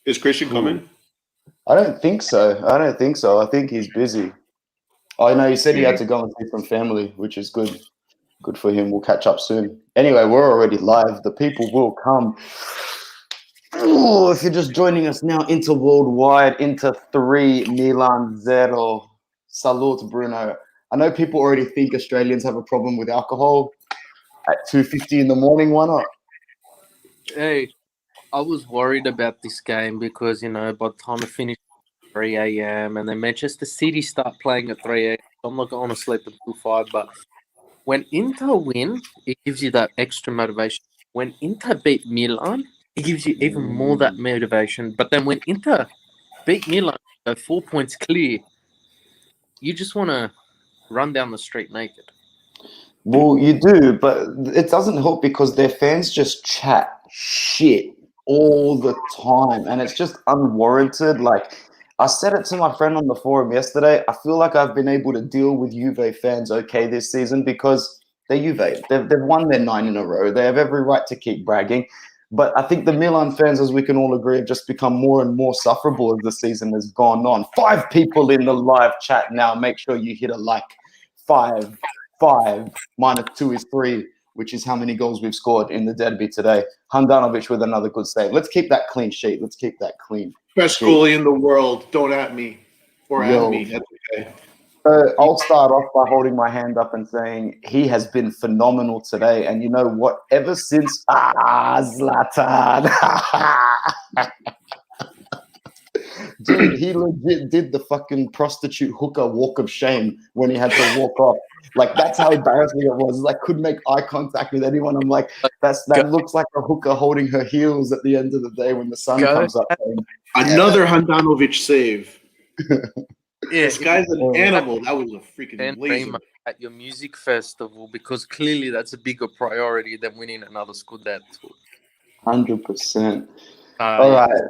Is Christian coming? I don't think so. I think he's busy. I know he said he had to go and see some family, which is good. Good for him. We'll catch up soon. Anyway, we're already live. The people will come. Ooh, if you're just joining us now, Inter Worldwide, Inter 3, Milan 0. Salute, Bruno. I know people already think Australians have a problem with alcohol at 2:50 in the morning. Why not? Hey, I was worried about this game because, by the time I finished at 3 a.m. and then Manchester City start playing at 3 a.m., I'm not going to sleep until 5. But when Inter win, it gives you that extra motivation. When Inter beat Milan, it gives you even more that motivation. But then when Inter beat Milan, go 4 points clear, you just want to run down the street naked. Well, you do, but it doesn't help because their fans just chat shit all the time, and it's just unwarranted. Like, I said it to my friend on the forum yesterday. I feel like I've been able to deal with Juve fans okay this season because they're Juve. They've won their 9 in a row. They have every right to keep bragging. But I think the Milan fans, as we can all agree, have just become more and more sufferable as the season has gone on. 5 people in the live chat now. Make sure you hit a like. 5 minus 2 is 3, which is how many goals we've scored in the derby today. Handanovic with another good save. Let's keep that clean sheet. Let's keep that clean. Best goalie in the world. Don't at me. Or at me. That's okay. I'll start off by holding my hand up and saying he has been phenomenal today. And you know what? Ever since Zlatan. Dude, he legit did the fucking prostitute hooker walk of shame when he had to walk off. Like, that's how embarrassing it was. Like, couldn't make eye contact with anyone. I'm like, that looks like a hooker holding her heels at the end of the day when the sun comes up. Another Handanovic save. Yeah, this guy's an animal. That was a freaking laser. At your music festival, because clearly that's a bigger priority than winning another Scudetto. 100%. All right.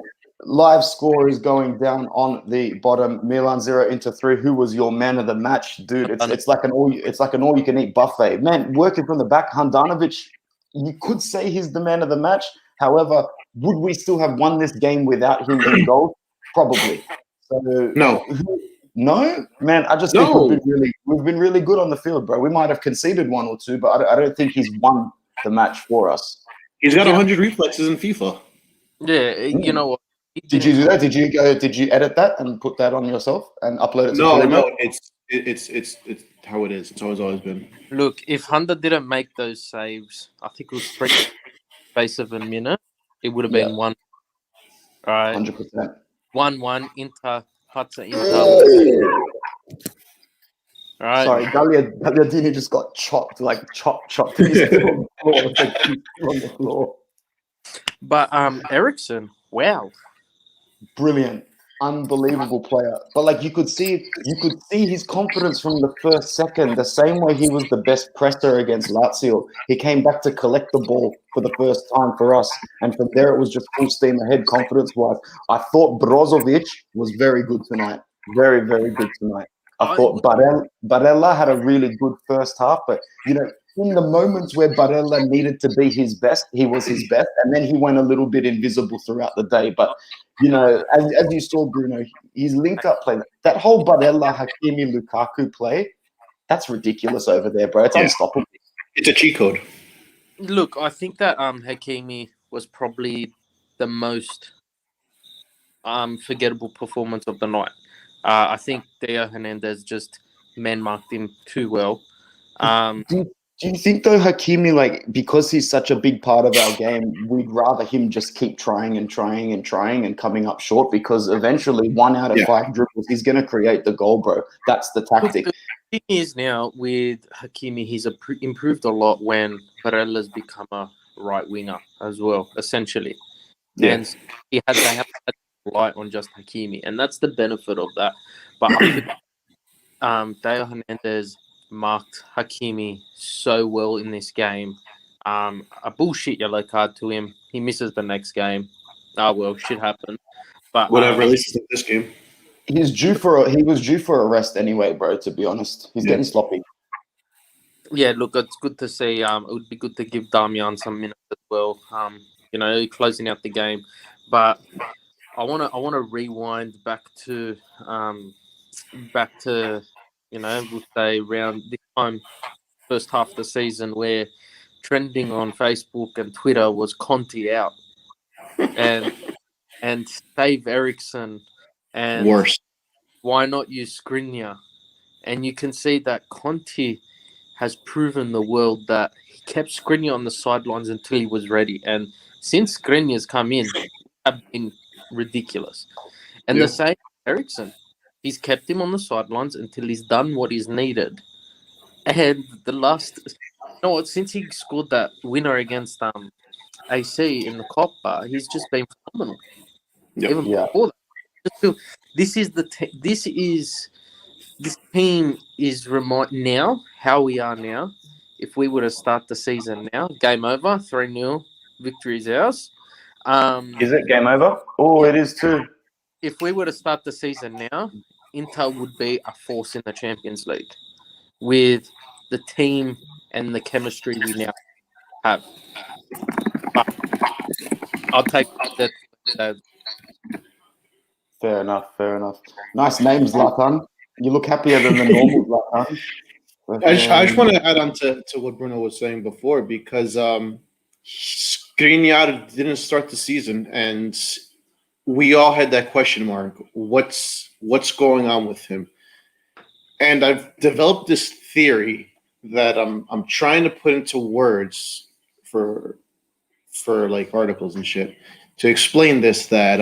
Live score is going down on the bottom. Milan 0 Inter 3. Who was your man of the match, dude? It's like an all you can eat buffet. Man, working from the back, Handanovic. You could say he's the man of the match. However, would we still have won this game without him in goal? Probably. So no, man. I just think we've been really good on the field, bro. We might have conceded 1 or 2, but I don't think he's won the match for us. He's got 100 reflexes in FIFA. Yeah, you know what? Did you do that? Did you edit that and put that on yourself and upload it to No, it's how it is. It's always been. Look, if Honda didn't make those saves, I think it was 3 space of a minute, it would have been 1. Right. 100%. 1-1 Inter, Pazza Inter. Right. Sorry, Gagliardini just got chopped. He's still on the floor. But Ericsson, wow. Brilliant. Unbelievable player. But like you could see his confidence from the first second, the same way he was the best presser against Lazio. He came back to collect the ball for the first time for us. And from there it was just full steam ahead confidence-wise. I thought Brozovic was very good tonight. Very, very good tonight. I thought Barella had a really good first half, but in the moments where Barella needed to be his best, he was his best, and then he went a little bit invisible throughout the day. But as you saw, Bruno, his link-up play, that whole Barella, Hakimi, Lukaku play, that's ridiculous over there, bro. It's unstoppable. It's a cheat code. Look, I think that Hakimi was probably the most forgettable performance of the night. I think Theo Hernandez just man-marked him too well. Do you think, though, Hakimi, because he's such a big part of our game, we'd rather him just keep trying and coming up short? Because eventually 1 out of 5 dribbles, he's going to create the goal, bro. That's the tactic. Look, the thing is now with Hakimi, he's improved a lot when Barella's become a right winger as well, essentially. Yeah. And they have to rely on just Hakimi, and that's the benefit of that. But I think Theo Hernandez marked Hakimi so well in this game. A bullshit yellow card to him. He misses the next game. Shit happened. But whatever, at least in this game. He was due for a rest anyway, bro, to be honest. He's getting sloppy. Yeah, look, it's good to see. It would be good to give Damian some minutes as well. Closing out the game. But I wanna rewind back to we'll say around this time, first half of the season, where trending on Facebook and Twitter was Conte out and save Ericsson and Worse. why not use Skriniar? And you can see that Conte has proven the world that he kept Skriniar on the sidelines until he was ready. And since Skriniar's come in, have been ridiculous. And Yeah. the same Ericsson. He's kept him on the sidelines until he's done what is needed. And the last, since he scored that winner against AC in the Copa, he's just been phenomenal. Yep. Even Yeah. before that, just feel this team is now how we are now. If we were to start the season now, game over, 3-0, victory is ours. Is it game over? Oh, it is too. If we were to start the season now, Inter would be a force in the Champions League with the team and the chemistry we now have. But I'll take that. Fair enough. Fair enough. Nice name, Zlatan. You look happier than the normal Zlatan. But, I just want to add on to what Bruno was saying before, because Skriniar didn't start the season, and we all had that question mark. What's going on with him? And I've developed this theory that I'm trying to put into words for like articles and shit to explain this, that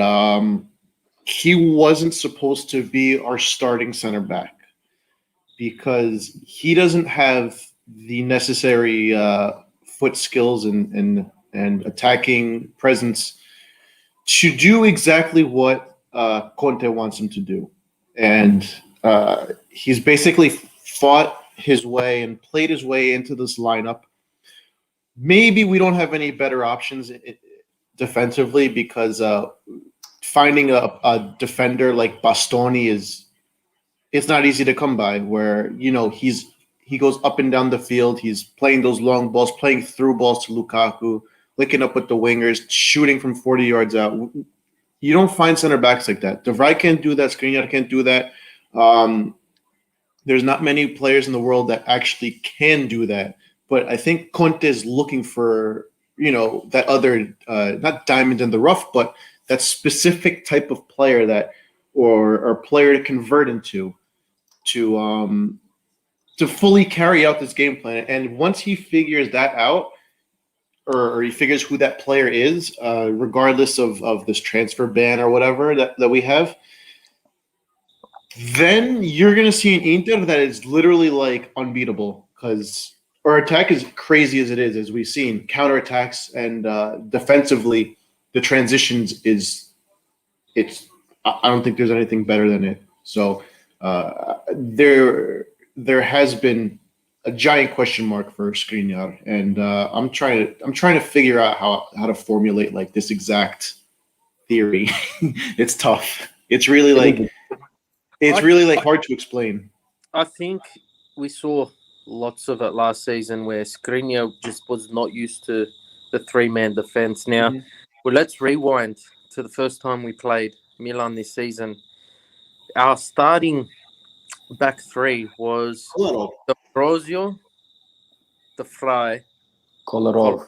he wasn't supposed to be our starting center back because he doesn't have the necessary foot skills and attacking presence to do exactly what Conte wants him to do. And he's basically fought his way and played his way into this lineup. Maybe we don't have any better options defensively, because finding a defender like Bastoni it's not easy to come by, where he goes up and down the field, he's playing those long balls, playing through balls to Lukaku, linking up with the wingers, shooting from 40 yards out. You don't find center backs like that. De Vrij can't do that. Skriniar can't do that. There's not many players in the world that actually can do that. But I think Conte is looking for, that other, not diamond in the rough, but that specific type of player or player to convert into to fully carry out this game plan. And once he figures that out, or he figures who that player is, regardless of this transfer ban or whatever that we have, then you're going to see an Inter that is literally like unbeatable, because our attack is crazy as it is, as we've seen, counterattacks, and defensively, the transitions I don't think there's anything better than it. So there has been a giant question mark for Skriniar, and I'm trying to figure out how to formulate like this exact theory. It's tough. It's really hard to explain. I think we saw lots of it last season where Skriniar just was not used to the three-man defense. Now, well, let's rewind to the first time we played Milan this season. Our starting back three was the Brosio, the Fry, Kolarov.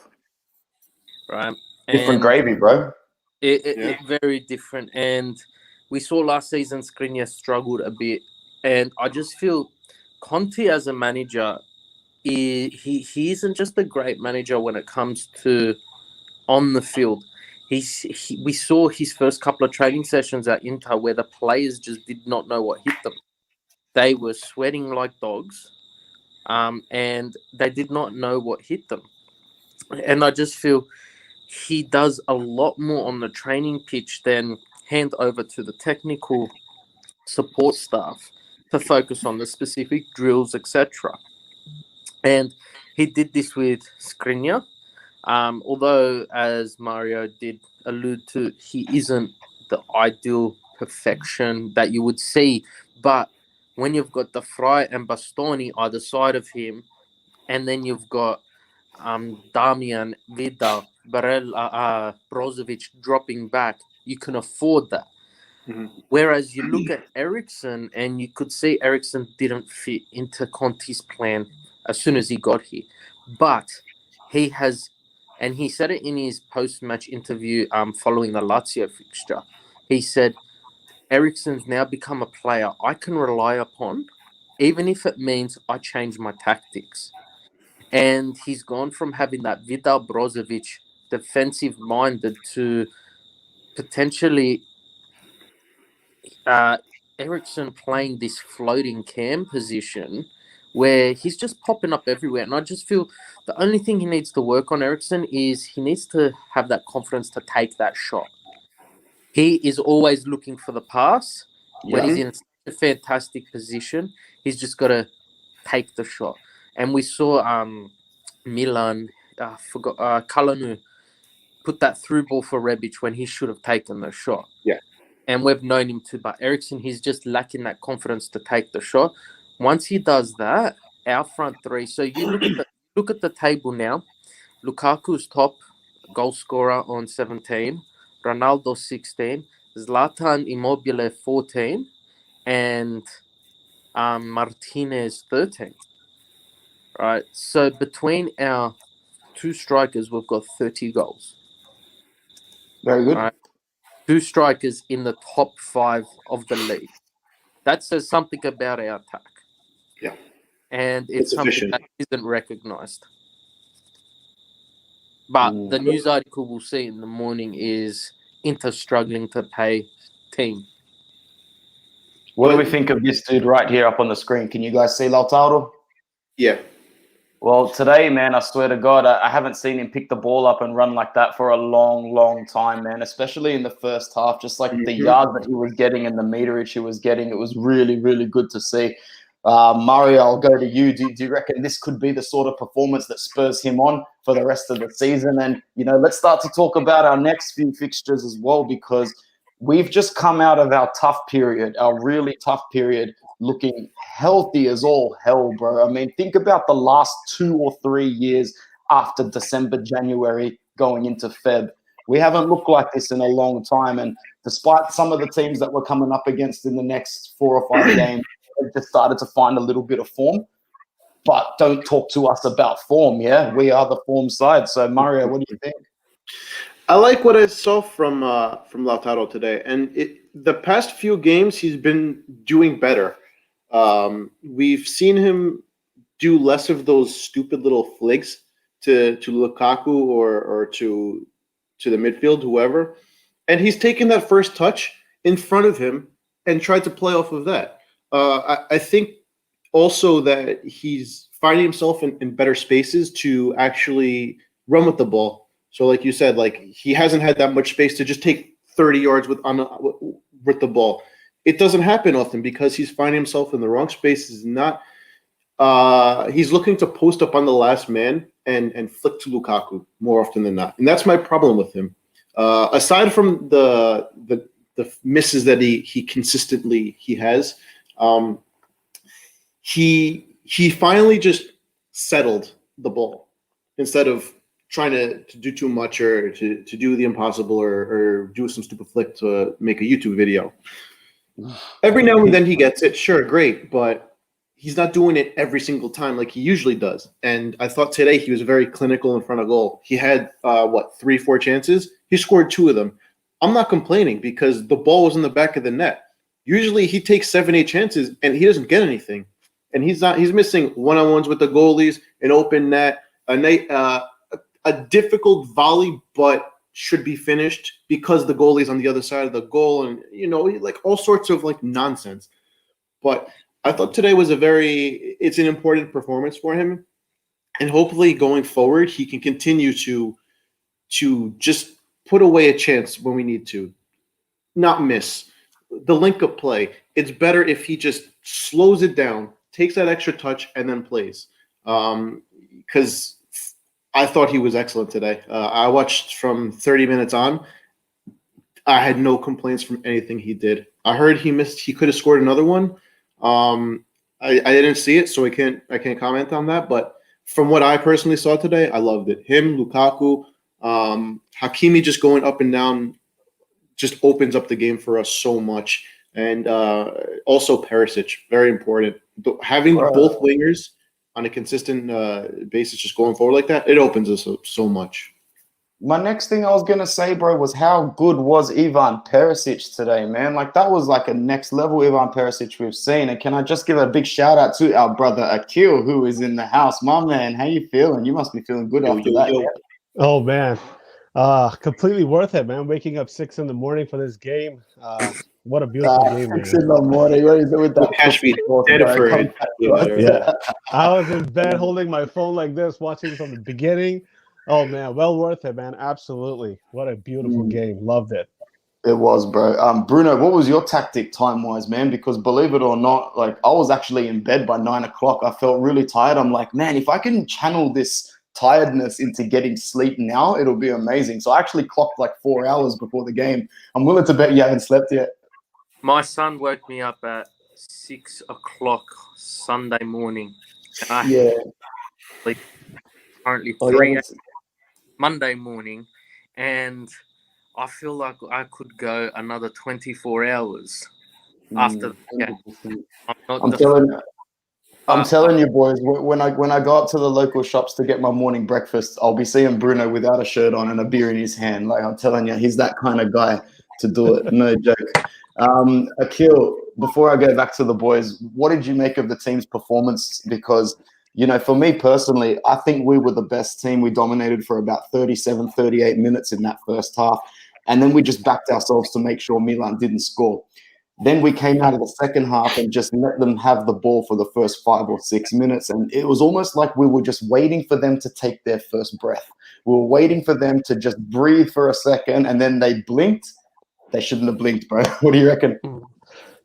right? Different gravy, bro. It very different. And we saw last season Skriniar struggled a bit. And I just feel Conte as a manager, he isn't just a great manager when it comes to on the field. We saw his first couple of training sessions at Inter where the players just did not know what hit them. They were sweating like dogs, and they did not know what hit them. And I just feel he does a lot more on the training pitch than hand over to the technical support staff to focus on the specific drills, etc. And he did this with Skriniar. Although, as Mario did allude to, he isn't the ideal perfection that you would see. But when you've got the Fry and Bastoni either side of him, and then you've got Damian, Vida, Brozovic dropping back, you can afford that. Mhm. Whereas you look at Ericsson, and you could see Ericsson didn't fit into Conte's plan as soon as he got here. But he has, and he said it in his post-match interview following the Lazio fixture. He said, Ericsson's now become a player I can rely upon, even if it means I change my tactics. And he's gone from having that Vidal Brozovic defensive-minded to potentially Ericsson playing this floating cam position where he's just popping up everywhere. And I just feel the only thing he needs to work on, Ericsson, is he needs to have that confidence to take that shot. He is always looking for the pass. When he's in such a fantastic position, he's just got to take the shot. And we saw Milan, Kalanu, put that through ball for Rebic when he should have taken the shot. Yeah. And we've known him to, but Ericsson, he's just lacking that confidence to take the shot. Once he does that, our front three. So you look at the table now. Lukaku's top goal scorer on 17, Ronaldo 16, Zlatan Immobile 14, and Martinez 13. Right. So between our two strikers, we've got 30 goals. Very good. Right. Two strikers in the top 5 of the league. That says something about our attack. Yeah. And it's something efficient. that isn't recognized. But the news article we'll see in the morning is Inter struggling to pay team. What do we think of this dude right here up on the screen? Can you guys see Lautaro? Yeah. Well, today, man, I swear to God, I haven't seen him pick the ball up and run like that for a long, long time, man, especially in the first half. Just like the yard that he was getting and the meterage he was getting, it was really, really good to see. Mario, I'll go to you. Do you reckon this could be the sort of performance that spurs him on for the rest of the season? And, let's start to talk about our next few fixtures as well, because we've just come out of our tough period, our really tough period, looking healthy as all hell, bro. I mean, think about the last 2 or 3 years after December, January, going into Feb. We haven't looked like this in a long time. And despite some of the teams that we're coming up against in the next 4 or 5 games, they've just started to find a little bit of form. But don't talk to us about form, yeah? We are the form side. So, Mario, what do you think? I like what I saw from Lautaro today, and the past few games he's been doing better. We've seen him do less of those stupid little flicks to Lukaku or to the midfield, whoever, and he's taken that first touch in front of him and tried to play off of that. I think also that he's finding himself in better spaces to actually run with the ball. So, like you said, like he hasn't had that much space to just take 30 yards with the ball. It doesn't happen often because he's finding himself in the wrong spaces. He's looking to post up on the last man and flick to Lukaku more often than not, and that's my problem with him. Aside from the misses that he consistently has, he finally just settled the ball instead of trying to do too much or to do the impossible or do some stupid flick to make a YouTube video. Every now and then he gets it, sure, great, but he's not doing it every single time like he usually does. And I thought today he was very clinical in front of goal. He had, 3-4 chances? He scored 2 of them. I'm not complaining because the ball was in the back of the net. Usually he takes 7-8 chances and he doesn't get anything. And he's missing one-on-ones with the goalies, an open net, a difficult volley, but should be finished because the goalie's on the other side of the goal, and like all sorts of like nonsense. But I thought today was it's an important performance for him, and hopefully going forward he can continue to just put away a chance when we need to, not miss the link-up play. It's better if he just slows it down, takes that extra touch, and then plays. Because I thought he was excellent today. I watched from 30 minutes on. I had no complaints from anything he did. I heard he could have scored another one. I didn't see it, so I can't comment on that. But from what I personally saw today, I loved it. Him, Lukaku, Hakimi just going up and down just opens up the game for us so much. And also Perisic, very important. Having both wingers on a consistent basis, just going forward like that, it opens us up so much. My next thing I was going to say, bro, was how good was Ivan Perisic today, man? Like, that was like a next level Ivan Perisic we've seen. And can I just give a big shout out to our brother Akil, who is in the house. My man, how you feeling? You must be feeling good after that. Yo. Oh, man. Completely worth it, man. Waking up 6 a.m. for this game. What a beautiful game, man. 6 a.m. What are you doing with that? Catch me dead for it. Yeah. I was in bed holding my phone like this, watching from the beginning. Oh, man, well worth it, man. Absolutely. What a beautiful game. Loved it. It was, bro. Bruno, what was your tactic time-wise, man? Because believe it or not, like, I was actually in bed by 9 o'clock. I felt really tired. I'm like, man, if I can channel this tiredness into getting sleep now, it'll be amazing. So I actually clocked like 4 hours before the game. I'm willing to bet you haven't slept yet. My son woke me up at 6 o'clock Sunday morning. And I sleep currently 3 Monday morning, and I feel like I could go another 24 hours after the game. I'm telling you, boys, when I go up to the local shops to get my morning breakfast, I'll be seeing Bruno without a shirt on and a beer in his hand. Like, I'm telling you, he's that kind of guy to do it. No joke. Akil, before I go back to the boys, what did you make of the team's performance? Because, you know, for me personally, I think we were the best team. We dominated for about 37, 38 minutes in that first half. And then we just backed ourselves to make sure Milan didn't score. Then we came out of the second half and just let them have the ball for the first 5 or 6 minutes. And it was almost like we were just waiting for them to take their first breath. We were waiting for them to just breathe for a second, and then they blinked. They shouldn't have blinked, bro. What do you reckon?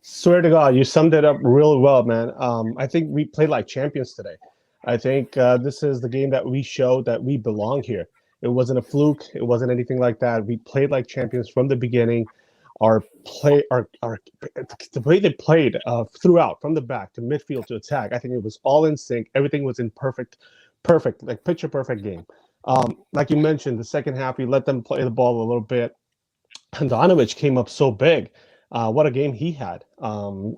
Swear to God, you summed it up really well, man. I think we played like champions today. I think this is the game that we showed that we belong here. It wasn't a fluke. It wasn't anything like that. We played like champions from the beginning. The way they played throughout, from the back to midfield to attack, I think it was all in sync. Everything was in perfect, like picture perfect game. Like you mentioned, the second half, we let them play the ball a little bit. Handanovic came up so big. What a game he had.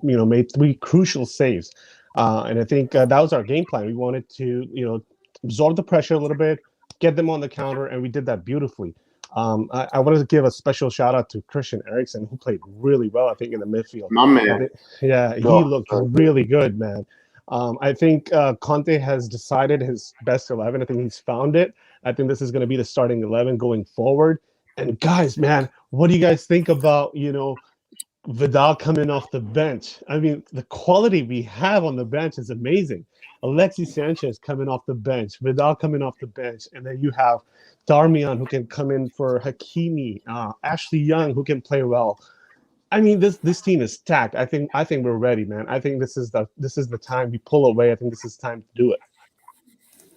Made 3 crucial saves. And I think that was our game plan. We wanted to, absorb the pressure a little bit, get them on the counter, and we did that beautifully. I wanted to give a special shout out to Christian Eriksen, who played really well, I think, in the midfield. My man. He looked really good, man. I think Conte has decided his best 11. I think he's found it. I think this is going to be the starting 11 going forward. And guys, man, what do you guys think about, Vidal coming off the bench? I mean, the quality we have on the bench is amazing. Alexis Sanchez coming off the bench, Vidal coming off the bench, and then you have Darmian who can come in for Hakimi, Ashley Young who can play well. I mean, this team is stacked. I think we're ready, man. I think this is the time we pull away. I think this is time to do it.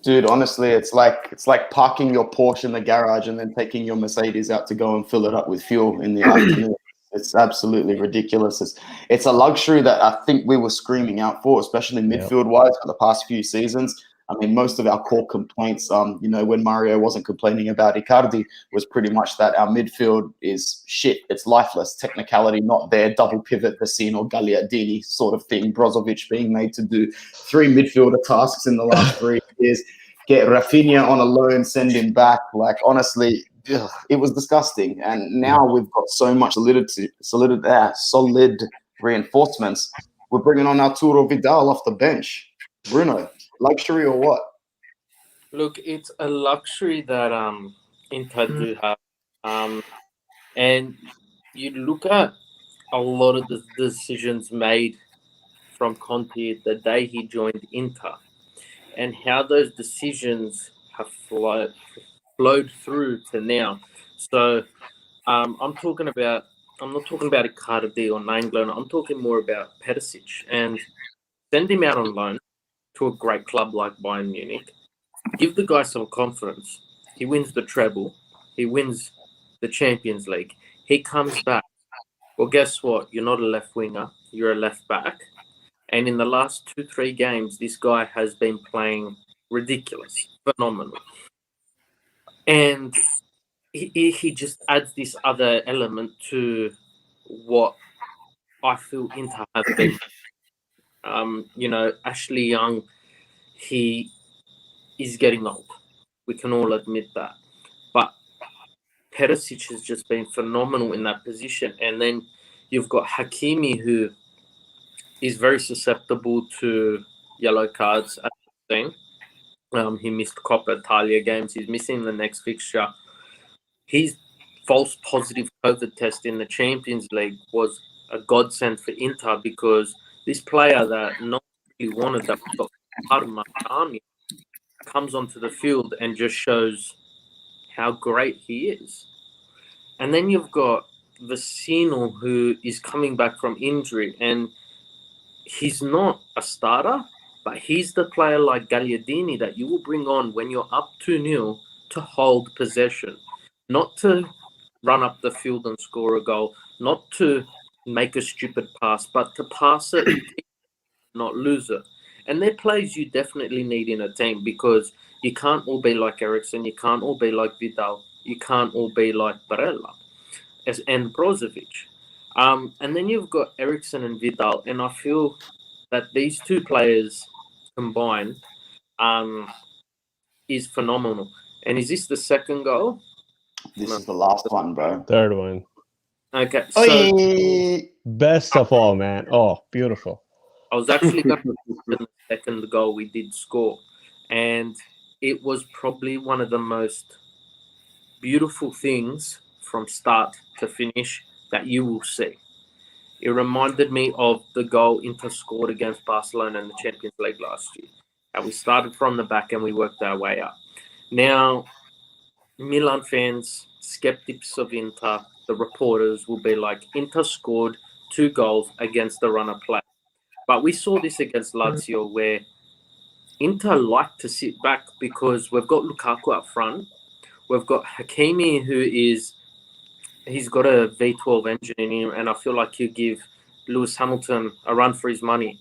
Dude, honestly, it's like parking your Porsche in the garage and then taking your Mercedes out to go and fill it up with fuel in the afternoon. It's absolutely ridiculous. It's a luxury that I think we were screaming out for, especially midfield-wise for the past few seasons. I mean, most of our core complaints, when Mario wasn't complaining about Icardi, was pretty much that our midfield is shit. It's lifeless. Technicality not there. Double pivot, Vecino, Gagliardini sort of thing. Brozovic being made to do 3 midfielder tasks in the last 3 years. Get Rafinha on a loan, send him back. Like, honestly, it was disgusting. And now we've got so much solid reinforcements. We're bringing on Arturo Vidal off the bench. Bruno, luxury or what? Look, it's a luxury that Inter do have. And you look at a lot of the decisions made from Conte the day he joined Inter, and how those decisions have flowed through to now. So I'm not talking about Icardi or Nainggolan. I'm talking more about Perisic, and send him out on loan to a great club like Bayern Munich. Give the guy some confidence. He wins the treble. He wins the Champions League. He comes back. Well, guess what? You're not a left winger. You're a left back. And in the last 2-3 games, this guy has been playing ridiculous, phenomenal. And he just adds this other element to what I feel Inter have been. Ashley Young, he is getting old. We can all admit that. But Perisic has just been phenomenal in that position. And then you've got Hakimi, who is very susceptible to yellow cards at the same. He missed Coppa Italia games. He's missing the next fixture. His false positive COVID test in the Champions League was a godsend for Inter because this player that no one really wanted, that got part of my army, comes onto the field and just shows how great he is. And then you've got Vecino, who is coming back from injury, and he's not a starter, but he's the player like Gagliardini that you will bring on when you're up 2-0 to hold possession, not to run up the field and score a goal, not to make a stupid pass, but to pass it, not lose it. And they're players you definitely need in a team because you can't all be like Eriksen, you can't all be like Vidal, you can't all be like Barella and Brozovic. And then you've got Eriksen and Vidal, and I feel that these two players combined is phenomenal. And is this the second goal? This is the last one, bro. Third one. Okay, so Oi! Best of all, man. Oh, beautiful. I was actually going to mention the second goal we did score, and it was probably one of the most beautiful things from start to finish that you will see. It reminded me of the goal Inter scored against Barcelona in the Champions League last year. And we started from the back and we worked our way up. Now, Milan fans, skeptics of Inter, the reporters will be like, Inter scored 2 goals against the runner play. But we saw this against Lazio where Inter like to sit back because we've got Lukaku up front. We've got Hakimi, he's got a V12 engine in him, and I feel like he'll give Lewis Hamilton a run for his money.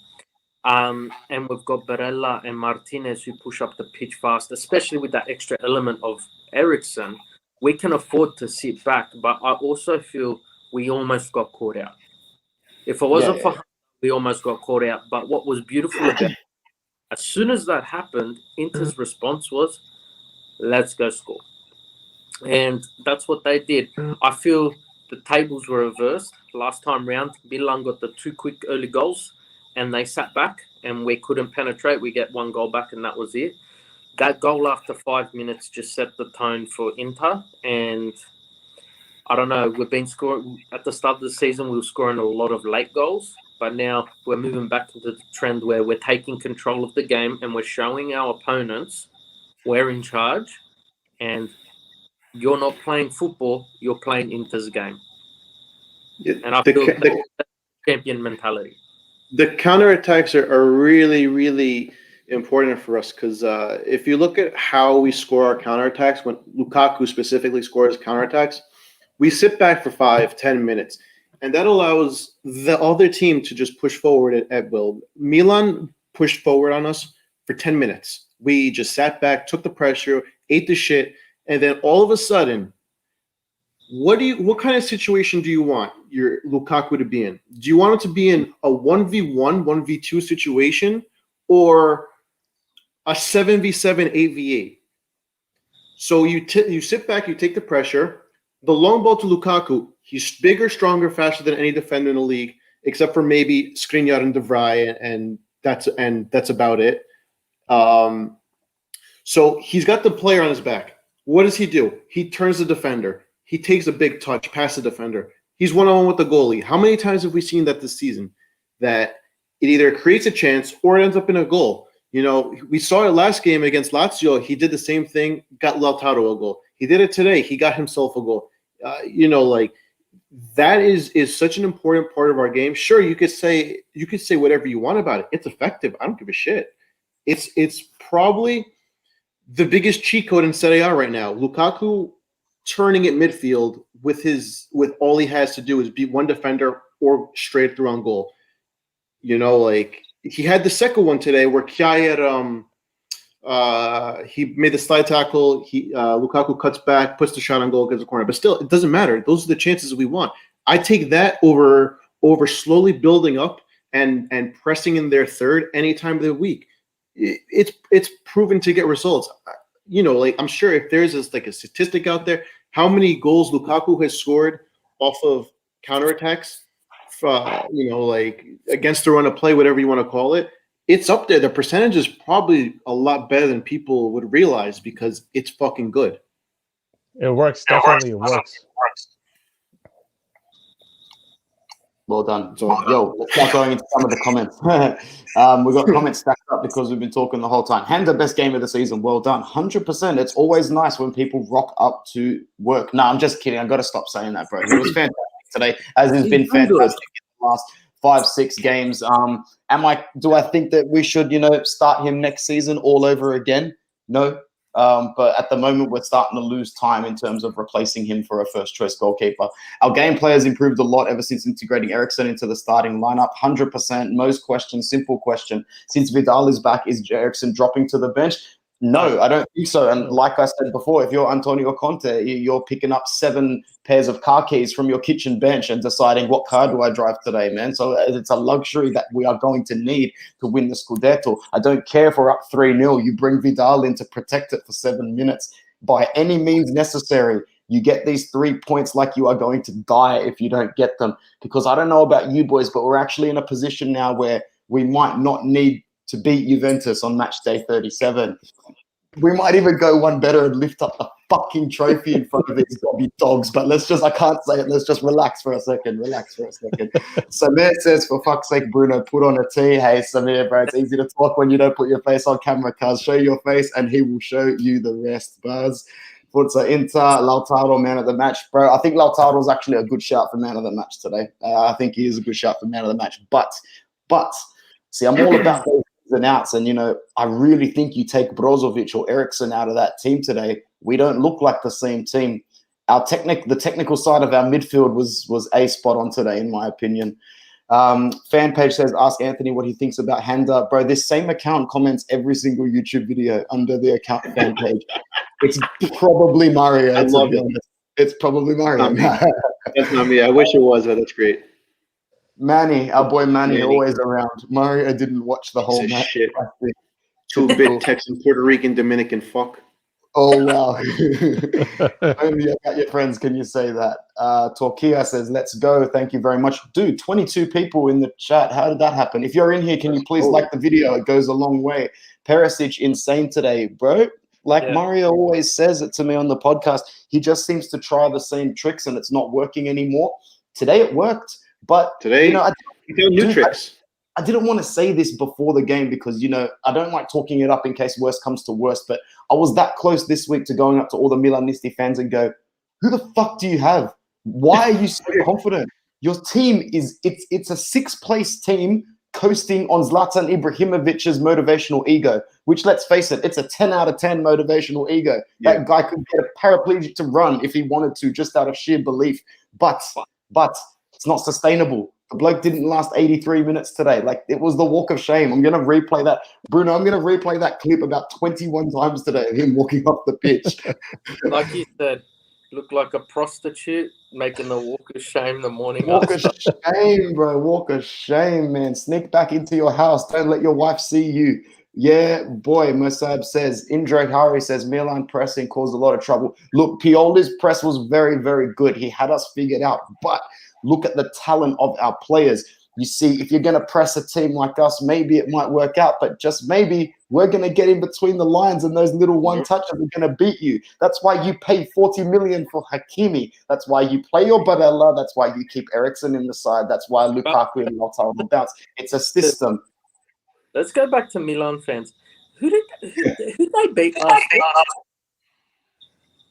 And we've got Barella and Martinez who push up the pitch fast, especially with that extra element of Eriksen. We can afford to sit back, but I also feel we almost got caught out. If it wasn't for we almost got caught out. But what was beautiful about it, as soon as that happened, Inter's response was, let's go score. And that's what they did. I feel the tables were reversed. Last time round, Milan got the 2 quick early goals and they sat back and we couldn't penetrate. We get 1 goal back and that was it. That goal after 5 minutes just set the tone for Inter. And I don't know, we've been scoring at the start of the season, we were scoring a lot of late goals, but now we're moving back to the trend where we're taking control of the game and we're showing our opponents we're in charge and you're not playing football, you're playing Inter's game. And I feel that's champion mentality. The counterattacks are really, really important for us because if you look at how we score our counterattacks, when Lukaku specifically scores counterattacks, we sit back for 5-10 minutes, and that allows the other team to just push forward at will. Milan pushed forward on us for 10 minutes. We just sat back, took the pressure, ate the shit, and then all of a sudden, what kind of situation do you want your Lukaku to be in? Do you want him to be in a 1v1, 1v2 situation, or a 7v7, 8v8? So you sit back, you take the pressure. The long ball to Lukaku, he's bigger, stronger, faster than any defender in the league, except for maybe Skriniar and De Vrij, and that's about it. So he's got the player on his back. What does he do? He turns the defender. He takes a big touch past the defender. He's one-on-one with the goalie. How many times have we seen that this season? That it either creates a chance or it ends up in a goal. You know, we saw it last game against Lazio. He did the same thing, got Lautaro a goal. He did it today. He got himself a goal. That is such an important part of our game. Sure, you could say whatever you want about it. It's effective. I don't give a shit. It's probably the biggest cheat code in Serie A right now. Lukaku turning at midfield with all he has to do is beat one defender or straight through on goal. You know, like he had the second one today where Kjaer He made the slide tackle. Lukaku cuts back, puts the shot on goal, gets the corner. But still, it doesn't matter. Those are the chances we want. I take that over slowly building up and pressing in their third any time of the week. It's proven to get results. Like I'm sure if there's a statistic out there, how many goals Lukaku has scored off of counterattacks, like against the run of play, whatever you want to call it, it's up there. The percentage is probably a lot better than people would realize because it's fucking good. It works. Definitely, it works. Well done. Yo, let's start going into some of the comments. We've got comments stacked up because we've been talking the whole time. Handa, best game of the season. Well done. 100%. It's always nice when people rock up to work. No, I'm just kidding. I've got to stop saying that, bro. It was fantastic today, as has been fantastic in the last 5-6 games. Do I think that we should, start him next season all over again? No. But at the moment, we're starting to lose time in terms of replacing him for a first-choice goalkeeper. Our gameplay has improved a lot ever since integrating Eriksen into the starting lineup. 100%. Most questions, simple question. Since Vidal is back, is Eriksen dropping to the bench? No, I don't think so. And like I said before, if you're Antonio Conte, you're picking up 7 pairs of car keys from your kitchen bench and deciding what car do I drive today, man. So it's a luxury that we are going to need to win the Scudetto. I don't care if we're up 3-0. You bring Vidal in to protect it for 7 minutes. By any means necessary, you get these 3 points like you are going to die if you don't get them. Because I don't know about you boys, but we're actually in a position now where we might not need to beat Juventus on match day 37. We might even go one better and lift up the fucking trophy in front of these gobby dogs. But I can't say it. Let's just relax for a second. Samir says, for fuck's sake, Bruno, put on a tee. Hey, Samir, bro, it's easy to talk when you don't put your face on camera, cuz. Show your face and he will show you the rest, Buzz. Forza Inter, Lautaro, man of the match. Bro, I think Lautaro's actually a good shout for man of the match today. I think he is a good shout for man of the match. But, see, I'm all about those and outs, and I really think you take Brozovic or Eriksen out of that team today, we don't look like the same team. The technical side of our midfield was a spot on today, in my opinion. Fan page says, ask Anthony what he thinks about Handa. Bro, this same account comments every single YouTube video under the account fan page. It's probably Mario. I love it. It's probably Mario. That's not me. I wish it was, but that's great. Manny, our boy Manny, always around. Mario didn't watch the whole match. Shit. 2-bit Texan, Puerto Rican, Dominican fuck. Oh, wow. Only about your friends can you say that. Torquilla says, let's go. Thank you very much. Dude, 22 people in the chat. How did that happen? If you're in here, can you please like the video? It goes a long way. Perisic, insane today, bro. Mario always says it to me on the podcast. He just seems to try the same tricks and it's not working anymore. Today it worked. But today, new tricks. I didn't want to say this before the game because, I don't like talking it up in case worse comes to worse. But I was that close this week to going up to all the Milanisti fans and go, who the fuck do you have? Why are you so confident? Your team it's a 6th-place team coasting on Zlatan Ibrahimovic's motivational ego, which, let's face it, it's a 10 out of 10 motivational ego. Yeah. That guy could get a paraplegic to run if he wanted to, just out of sheer belief. But it's not sustainable. The bloke didn't last 83 minutes today. It was the walk of shame. I'm going to replay that. Bruno, I'm going to replay that clip about 21 times today of him walking off the pitch. Like you said, looked like a prostitute making the walk of shame the morning Walk of shame, bro. Walk of shame, man. Sneak back into your house. Don't let your wife see you. Yeah, boy, Musab says, Indra Hari says, Milan pressing caused a lot of trouble. Look, Pioli's press was very, very good. He had us figured out, but look at the talent of our players. You see, if you're going to press a team like us, maybe it might work out, but just maybe we're going to get in between the lines and those little one touches are going to beat you. That's why you pay 40 million for Hakimi. That's why you play your Barella. That's why you keep Eriksen in the side. That's why Lukaku and Lautaro bounce. It's a system. Let's go back to Milan fans. Who they beat last week?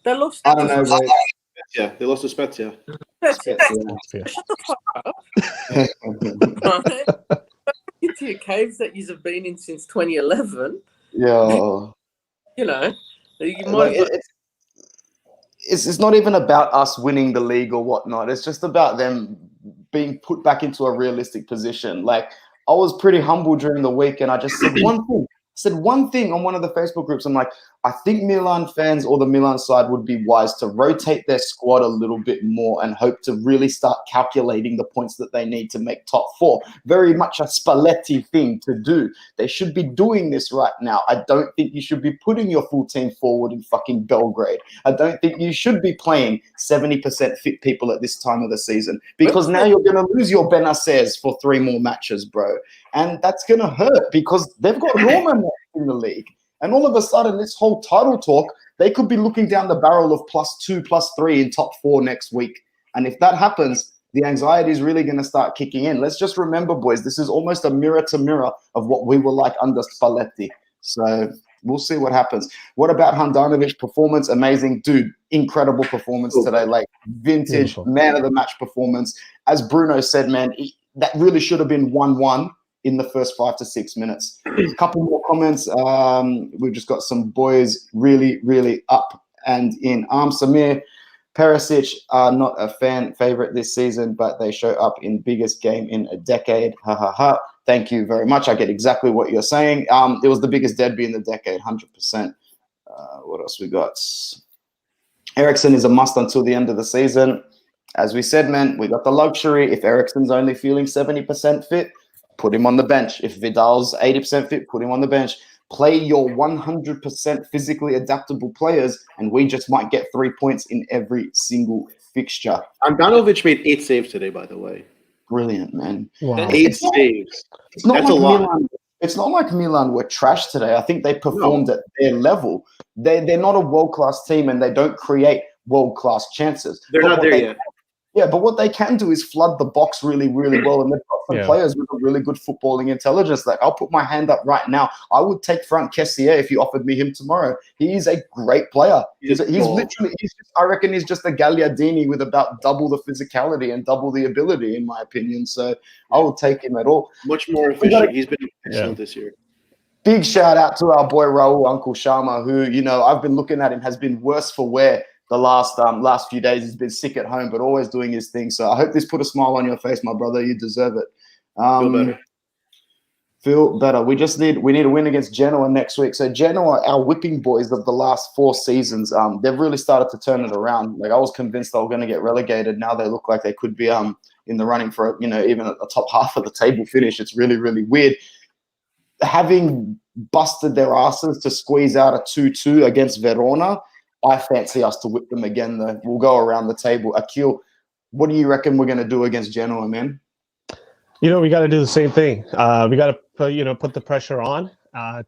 They lost. I don't know, bro. Yeah, they lost to Spezia. Shut the fuck up. Get to your caves that you have been in since 2011. Yeah. You might. It's not even about us winning the league or whatnot. It's just about them being put back into a realistic position. I was pretty humble during the week, and I just said one thing. said one thing on one of the Facebook groups. I'm like, I think Milan fans or the Milan side would be wise to rotate their squad a little bit more and hope to really start calculating the points that they need to make top four. Very much a Spalletti thing to do. They should be doing this right now. I don't think you should be putting your full team forward in fucking Belgrade. I don't think you should be playing 70% fit people at this time of the season, because now you're going to lose your Benaces for 3 more matches, bro. And that's going to hurt because they've got Roma in the league. And all of a sudden, this whole title talk, they could be looking down the barrel of +2, +3 in top 4 next week. And if that happens, the anxiety is really going to start kicking in. Let's just remember, boys, this is almost a mirror to mirror of what we were like under Spalletti. So we'll see what happens. What about Handanovic's performance? Amazing. Dude, incredible performance today. Like vintage, man of the match performance. As Bruno said, man, that really should have been 1-1 in the first 5 to 6 minutes. A couple more comments. We've just got some boys really, really up and in. Samir, Perisic are not a fan favorite this season, but they show up in biggest game in a decade. Ha ha ha. Thank you very much. I get exactly what you're saying. It was the biggest deadbeat in the decade, 100%. What else we got? Eriksen is a must until the end of the season. As we said, man, we got the luxury. If Eriksen's only feeling 70% fit, put him on the bench. If Vidal's 80% fit, put him on the bench. Play your 100% physically adaptable players, and we just might get 3 points in every single fixture. Andanovic made 8 saves today, by the way. Brilliant, man. Wow. 8 saves. It's not That's like a lot. Milan. It's not like Milan were trash today. I think they performed at their level. They're not a world-class team, and they don't create world-class chances. They're not there yet. Yeah, but what they can do is flood the box really, really well. And they've got some players with a really good footballing intelligence. Like, I'll put my hand up right now. I would take Frank Kessier if you offered me him tomorrow. He is a great player. He's literally, I reckon he's just a Gagliardini with about double the physicality and double the ability, in my opinion. So I will take him at all. Much more efficient. He's been excellent this year. Big shout out to our boy Raul Uncle Sharma, who, you know, I've been looking at him, has been worse for wear. The last few days, he's been sick at home, but always doing his thing. So I hope this put a smile on your face, my brother. You deserve it. Feel better. Feel better. We need a win against Genoa next week. So Genoa, our whipping boys of the last 4 seasons, they've really started to turn it around. Like, I was convinced they were going to get relegated. Now they look like they could be in the running for, you know, even a top half of the table finish. It's really, really weird. Having busted their asses to squeeze out a 2-2 against Verona, I fancy us to whip them again, though. We'll go around the table. Akil, what do you reckon we're going to do against Genoa, man? You know, we got to do the same thing. We got to, put the pressure on,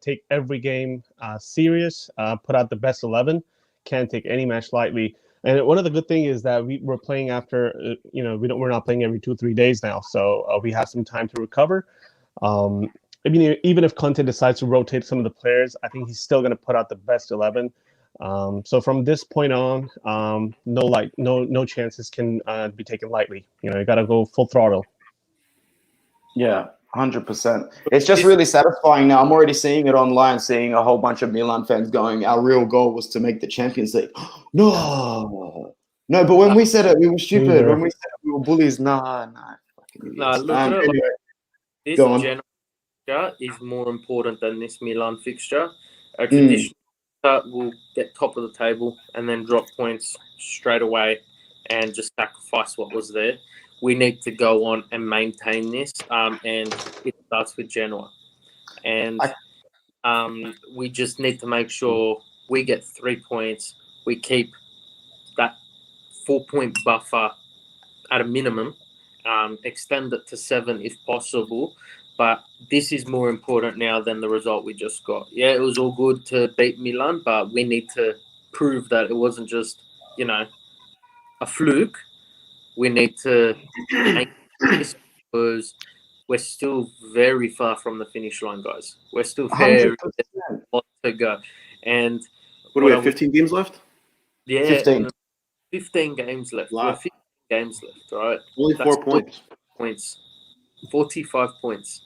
take every game serious, put out the best 11. Can't take any match lightly. And one of the good things is that we're playing after, we're not playing every 2-3 days now. So we have some time to recover. I mean, even if Conte decides to rotate some of the players, I think he's still going to put out the best 11. So from this point on, no chances can be taken lightly. You know, you got to go full throttle. Yeah, 100%. It's just really satisfying now. I'm already seeing it online, seeing a whole bunch of Milan fans going, our real goal was to make the Champions League. No, but when we said it, we were stupid. When we said it, we were bullies. Nah. Look, this Genoa fixture is more important than this Milan fixture. A traditional will get top of the table and then drop points straight away and just sacrifice what was there. We need to go on and maintain this, and it starts with Genoa. And we just need to make sure we get 3 points. We keep that 4-point buffer at a minimum, extend it to 7 if possible. But this is more important now than the result we just got. Yeah, it was all good to beat Milan, but we need to prove that it wasn't just, a fluke. We need to make this because we're still very far from the finish line, guys. We're still very lot to go. And what do we have, 15 games left? Yeah, 15 games left. Wow. 15 games left, right? Only 4 points. 45 points.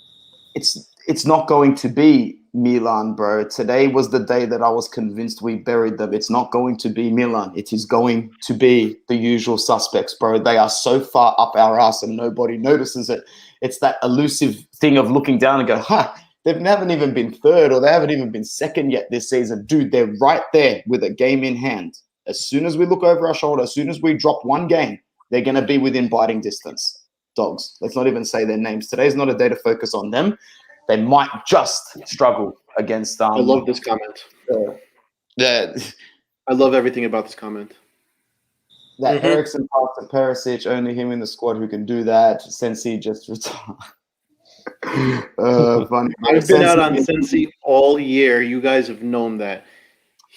It's not going to be Milan, bro. Today was the day that I was convinced we buried them. It's not going to be Milan. It is going to be the usual suspects, bro. They are so far up our ass and nobody notices it. It's that elusive thing of looking down and go, They haven't even been third, or they haven't even been second yet this season. Dude, they're right there with a game in hand. As soon as we look over our shoulder, as soon as we drop one game, they're going to be within biting distance. Dogs. Let's not even say their names. Today's not a day to focus on them. They might just struggle against. I love this comment. The I love everything about this comment. that Ericsson pass to Perisic, only him in the squad who can do that. Sensi just retired. Funny. I've been out on Sensi all year. You guys have known that.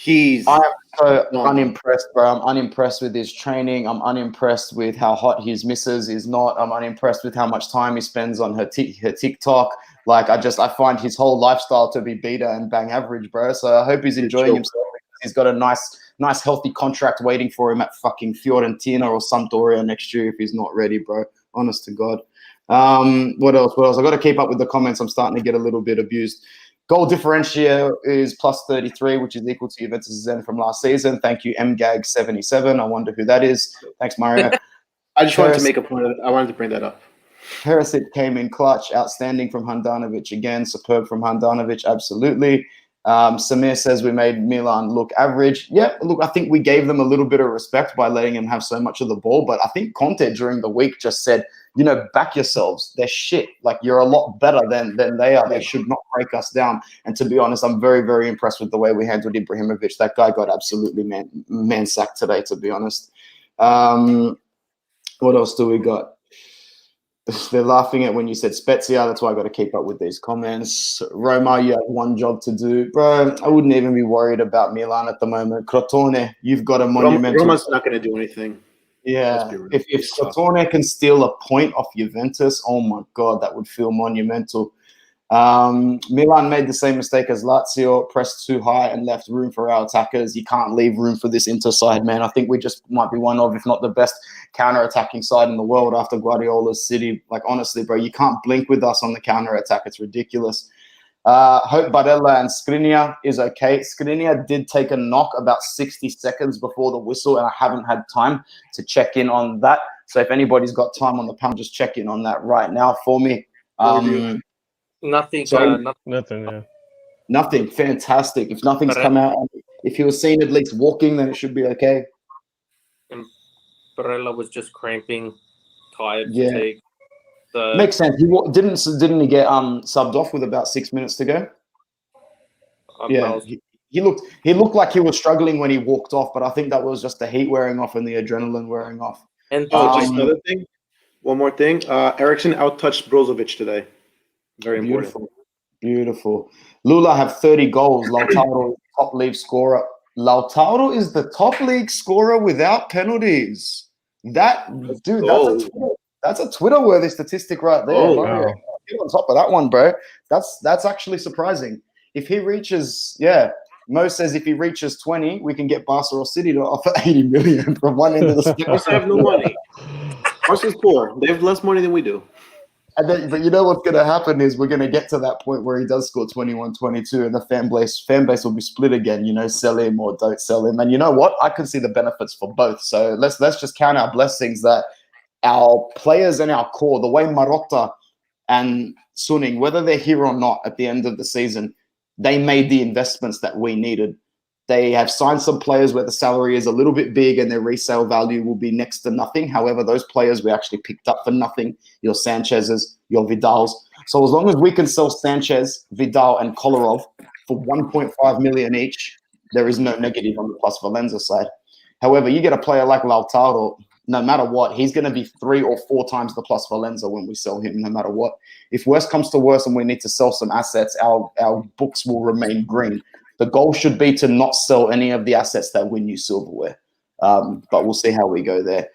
I am so unimpressed, bro. I'm unimpressed with his training. I'm unimpressed with how hot his missus is not. I'm unimpressed with how much time he spends on her TikTok. Like, I find his whole lifestyle to be beta and bang average, bro. So I hope he's enjoying himself. He's got a nice, healthy contract waiting for him at fucking Fiorentina or Sampdoria next year if he's not ready, bro. Honest to God. What else? I got to keep up with the comments. I'm starting to get a little bit abused. Goal differential is plus 33, which is equal to Juventus' end from last season. Thank you, MGAG77. I wonder who that is. Thanks, Mario. I just wanted to make a point of it. I wanted to bring that up. Perisic came in clutch. Outstanding from Handanovic again. Superb from Handanovic. Absolutely. Samir says we made Milan look average. Yeah, look, I think we gave them a little bit of respect by letting them have so much of the ball. But I think Conte during the week just said, back yourselves. They're shit. Like, you're a lot better than they are. They should not break us down. And to be honest, I'm very, very impressed with the way we handled Ibrahimovic. That guy got absolutely man-sacked today, to be honest. What else do we got? They're laughing at when you said Spezia. That's why I got to keep up with these comments. Roma, you have one job to do. Bro, I wouldn't even be worried about Milan at the moment. Crotone, you've got a monumental... Roma's not going to do anything. Yeah, if Crotone can steal a point off Juventus, oh my God, that would feel monumental. Milan made the same mistake as Lazio, pressed too high and left room for our attackers. You can't leave room for this Inter side, man. I think we just might be one of, if not the best, counter-attacking side in the world after Guardiola's City. Like, honestly, bro, you can't blink with us on the counter-attack. It's ridiculous. Hope Barella and Skriniar is okay. Skriniar did take a knock about 60 seconds before the whistle, and I haven't had time to check in on that. So if anybody's got time on the panel, just check in on that right now for me. Nothing. Nothing. Yeah. Nothing. Fantastic. If nothing's come out, if he was seen at least walking, then it should be okay. And Barella was just cramping, tired, Yeah. fatigue. So, Makes sense. Didn't he get subbed off with about 6 minutes to go? Yeah. He looked like he was struggling when he walked off, but I think that was just the heat wearing off and the adrenaline wearing off. And just another thing. One more thing. Ericsson outtouched Brozovic today. Very important. Beautiful. Lula have 30 goals. Lautaro is the top league scorer. Lautaro is the top league scorer without penalties. That's a Twitter-worthy statistic right there. Oh, wow. Get on top of that one, bro. That's actually surprising. If he reaches, Mo says if he reaches 20, we can get Barca or City to offer 80 million from one end of the spectrum. Barca have no money. Barca's poor. They have less money than we do. But you know what's going to happen is we're going to get to that point where he does score 21, 22, and the fan base will be split again. Sell him or don't sell him. And you know what? I can see the benefits for both. So let's just count our blessings that our players and our core, the way Marotta and Suning, whether they're here or not at the end of the season, they made the investments that we needed. They have signed some players where the salary is a little bit big and their resale value will be next to nothing. However, those players we actually picked up for nothing. Your Sanchez's, your Vidal's. So as long as we can sell Sanchez, Vidal, and Kolarov for 1.5 million each, there is no negative on the Plus Valenza side. However, you get a player like Lautaro, no matter what, he's going to be 3 or 4 times the Plus Valenza when we sell him, no matter what. If worse comes to worse and we need to sell some assets, our books will remain green. The goal should be to not sell any of the assets that win you silverware. But we'll see how we go there.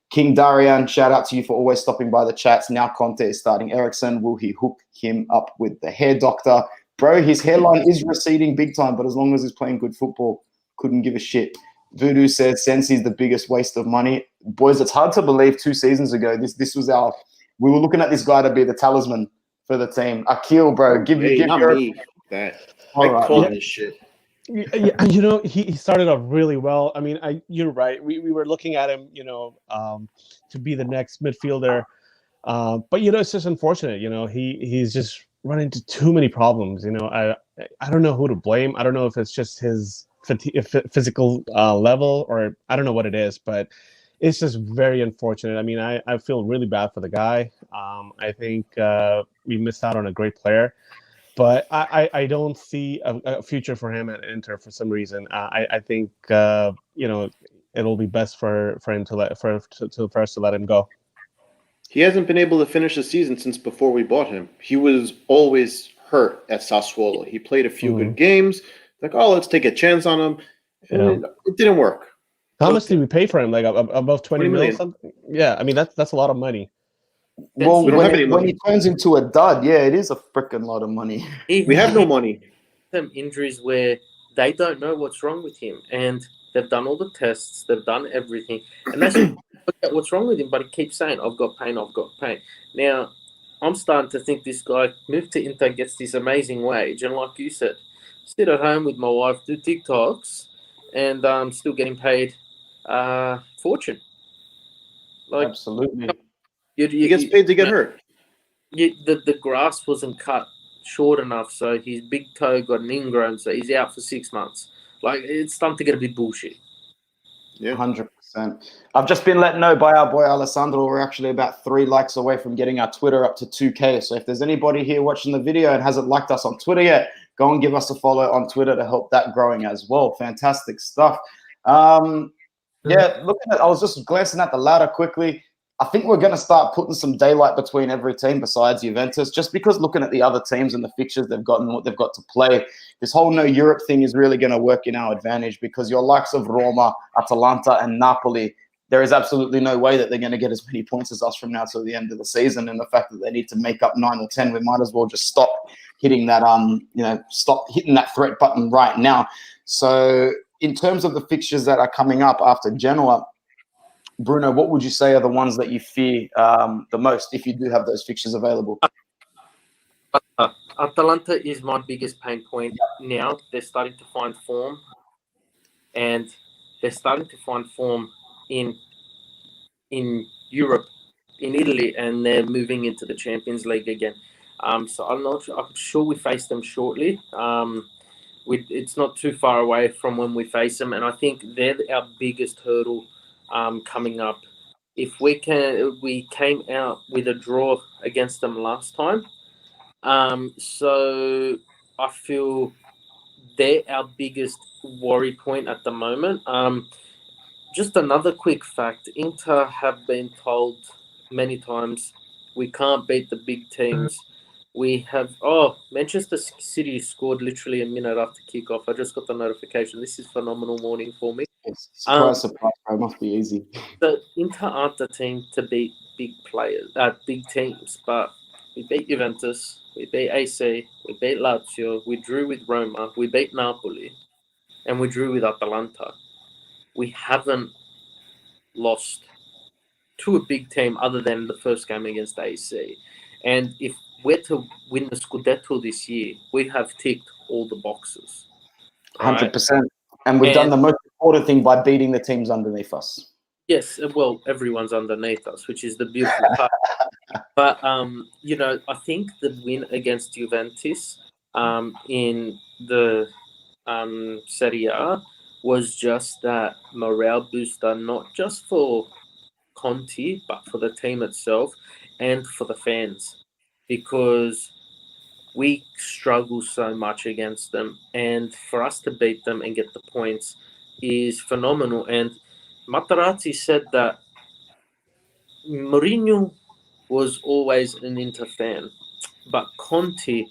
King Darian, shout out to you for always stopping by the chats. Now Conte is starting Ericsson. Will he hook him up with the hair doctor? Bro, his hairline is receding big time, but as long as he's playing good football, couldn't give a shit. Voodoo says Sensi's the biggest waste of money. Boys, it's hard to believe 2 seasons ago, this was we were looking at this guy to be the talisman for the team. Akil, bro, give your... I call this shit. Yeah, he started off really well. I mean, you're right. We were looking at him, to be the next midfielder. But it's just unfortunate. He's just run into too many problems. I don't know who to blame. I don't know if it's just his physical level, or I don't know what it is, but it's just very unfortunate. I mean, I feel really bad for the guy. I think we missed out on a great player, but I don't see a future for him at Inter for some reason. I think it'll be best for him to for us to let him go. He hasn't been able to finish the season since before we bought him. He was always hurt at Sassuolo. He played a few good games. Like, oh, let's take a chance on him. And it didn't work. How much did we pay for him? Like above 20 million? Something? Yeah, I mean that's a lot of money. Well, We don't have any when money. he turns into a dud, yeah, it is a freaking lot of money. We have no money. Some injuries where they don't know what's wrong with him, and they've done all the tests, they've done everything, and they still forget what's wrong with him. But he keeps saying, "I've got pain, I've got pain." Now, I'm starting to think this guy moved to Inter, gets this amazing wage, and like you said, sit at home with my wife, do TikToks, and still getting paid fortune. Like, Absolutely. He gets paid to get hurt. The grass wasn't cut short enough, so his big toe got an ingrown, so he's out for 6 months. Like, it's starting to get a bit bullshit. Yeah. 100%. I've just been let know by our boy Alessandro we're actually about 3 likes away from getting our Twitter up to 2K. So if there's anybody here watching the video and hasn't liked us on Twitter yet, go and give us a follow on Twitter to help that growing as well. Fantastic stuff. Yeah, I was just glancing at the ladder quickly. I think we're going to start putting some daylight between every team besides Juventus, just because looking at the other teams and the fixtures they've got and what they've got to play, this whole no Europe thing is really going to work in our advantage, because your likes of Roma, Atalanta, and Napoli, there is absolutely no way that they're going to get as many points as us from now till the end of the season. And the fact that they need to make up 9 or 10, we might as well just stop hitting that, stop hitting that threat button right now. So in terms of the fixtures that are coming up after Genoa, Bruno, what would you say are the ones that you fear the most if you do have those fixtures available? Atalanta is my biggest pain point now. They're starting to find form, and they're starting to find form in Europe, in Italy, and they're moving into the Champions League again. So I'm sure we face them shortly. It's not too far away from when we face them, and I think they're our biggest hurdle coming up. If we came out with a draw against them last time, so I feel they're our biggest worry point at the moment. Just another quick fact: Inter have been told many times we can't beat the big teams. We have Manchester City scored literally a minute after kickoff. I just got the notification. This is phenomenal morning for me. Surprise, bro. Must be easy. So Inter aren't the team to beat big teams, but we beat Juventus, we beat AC, we beat Lazio, we drew with Roma, we beat Napoli, and we drew with Atalanta. We haven't lost to a big team other than the first game against AC. And if we're to win the Scudetto this year, we have ticked all the boxes. 100%. And we've done the most important thing by beating the teams underneath us. Yes, well, everyone's underneath us, which is the beautiful part. But, I think the win against Juventus in the Serie A was just that morale booster, not just for Conte, but for the team itself and for the fans, because we struggle so much against them, and for us to beat them and get the points is phenomenal. And Materazzi said that Mourinho was always an Inter fan, but Conte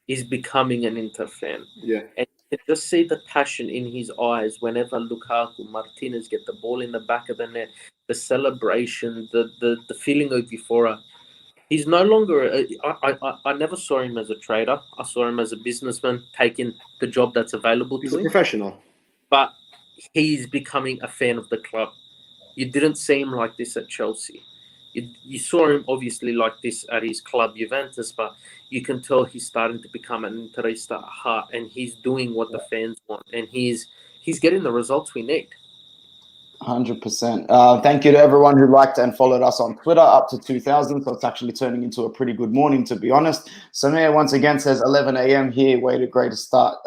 is becoming an Inter fan. Yeah. And you can just see the passion in his eyes whenever Lukaku, Martinez get the ball in the back of the net, the celebration, the feeling of euphoria. He's no longer. I never saw him as a trader. I saw him as a businessman taking the job that's available to him. He's a professional. But he's becoming a fan of the club. You didn't see him like this at Chelsea. You saw him obviously like this at his club Juventus, but you can tell he's starting to become an Interista at heart, and he's doing what the fans want, and he's getting the results we need. 100%. Thank you to everyone who liked and followed us on Twitter, up to 2,000. So it's actually turning into a pretty good morning, to be honest. Samir once again says 11 a.m. here. Way to great to start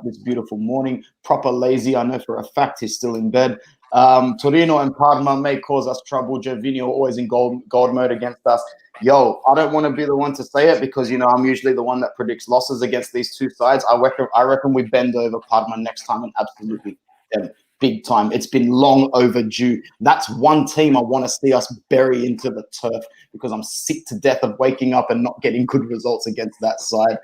this beautiful morning. Proper lazy. I know for a fact he's still in bed. Torino and Parma may cause us trouble. Gervinho always in gold mode against us. Yo, I don't want to be the one to say it because, I'm usually the one that predicts losses against these two sides. I reckon we bend over Parma next time and absolutely them big time. It's been long overdue. That's one team I want to see us bury into the turf because I'm sick to death of waking up and not getting good results against that side.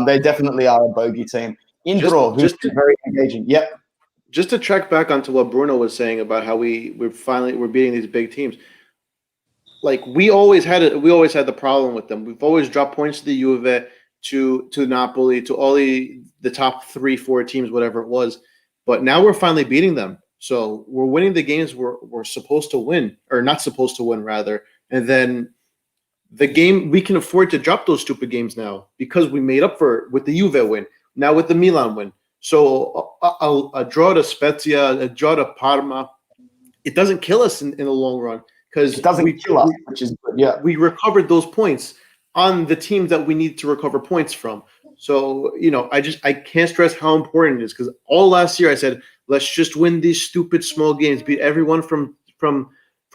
They definitely are a bogey team. Indro, who's very engaging. Yep. Just to track back onto what Bruno was saying about how we're beating these big teams. Like we always had the problem with them. We've always dropped points to the Juve, to Napoli, to all the top 3-4 teams, whatever it was. But now we're finally beating them. So we're winning the games we're supposed to win, or not supposed to win, rather. And then the game, we can afford to drop those stupid games now because we made up for it with the Juve win, now with the Milan win. So a draw to Spezia, a draw to Parma, it doesn't kill us in the long run because it doesn't kill us, which is good. Yeah, we recovered those points on the teams that we need to recover points from. So, I can't stress how important it is because all last year I said, let's just win these stupid small games, beat everyone from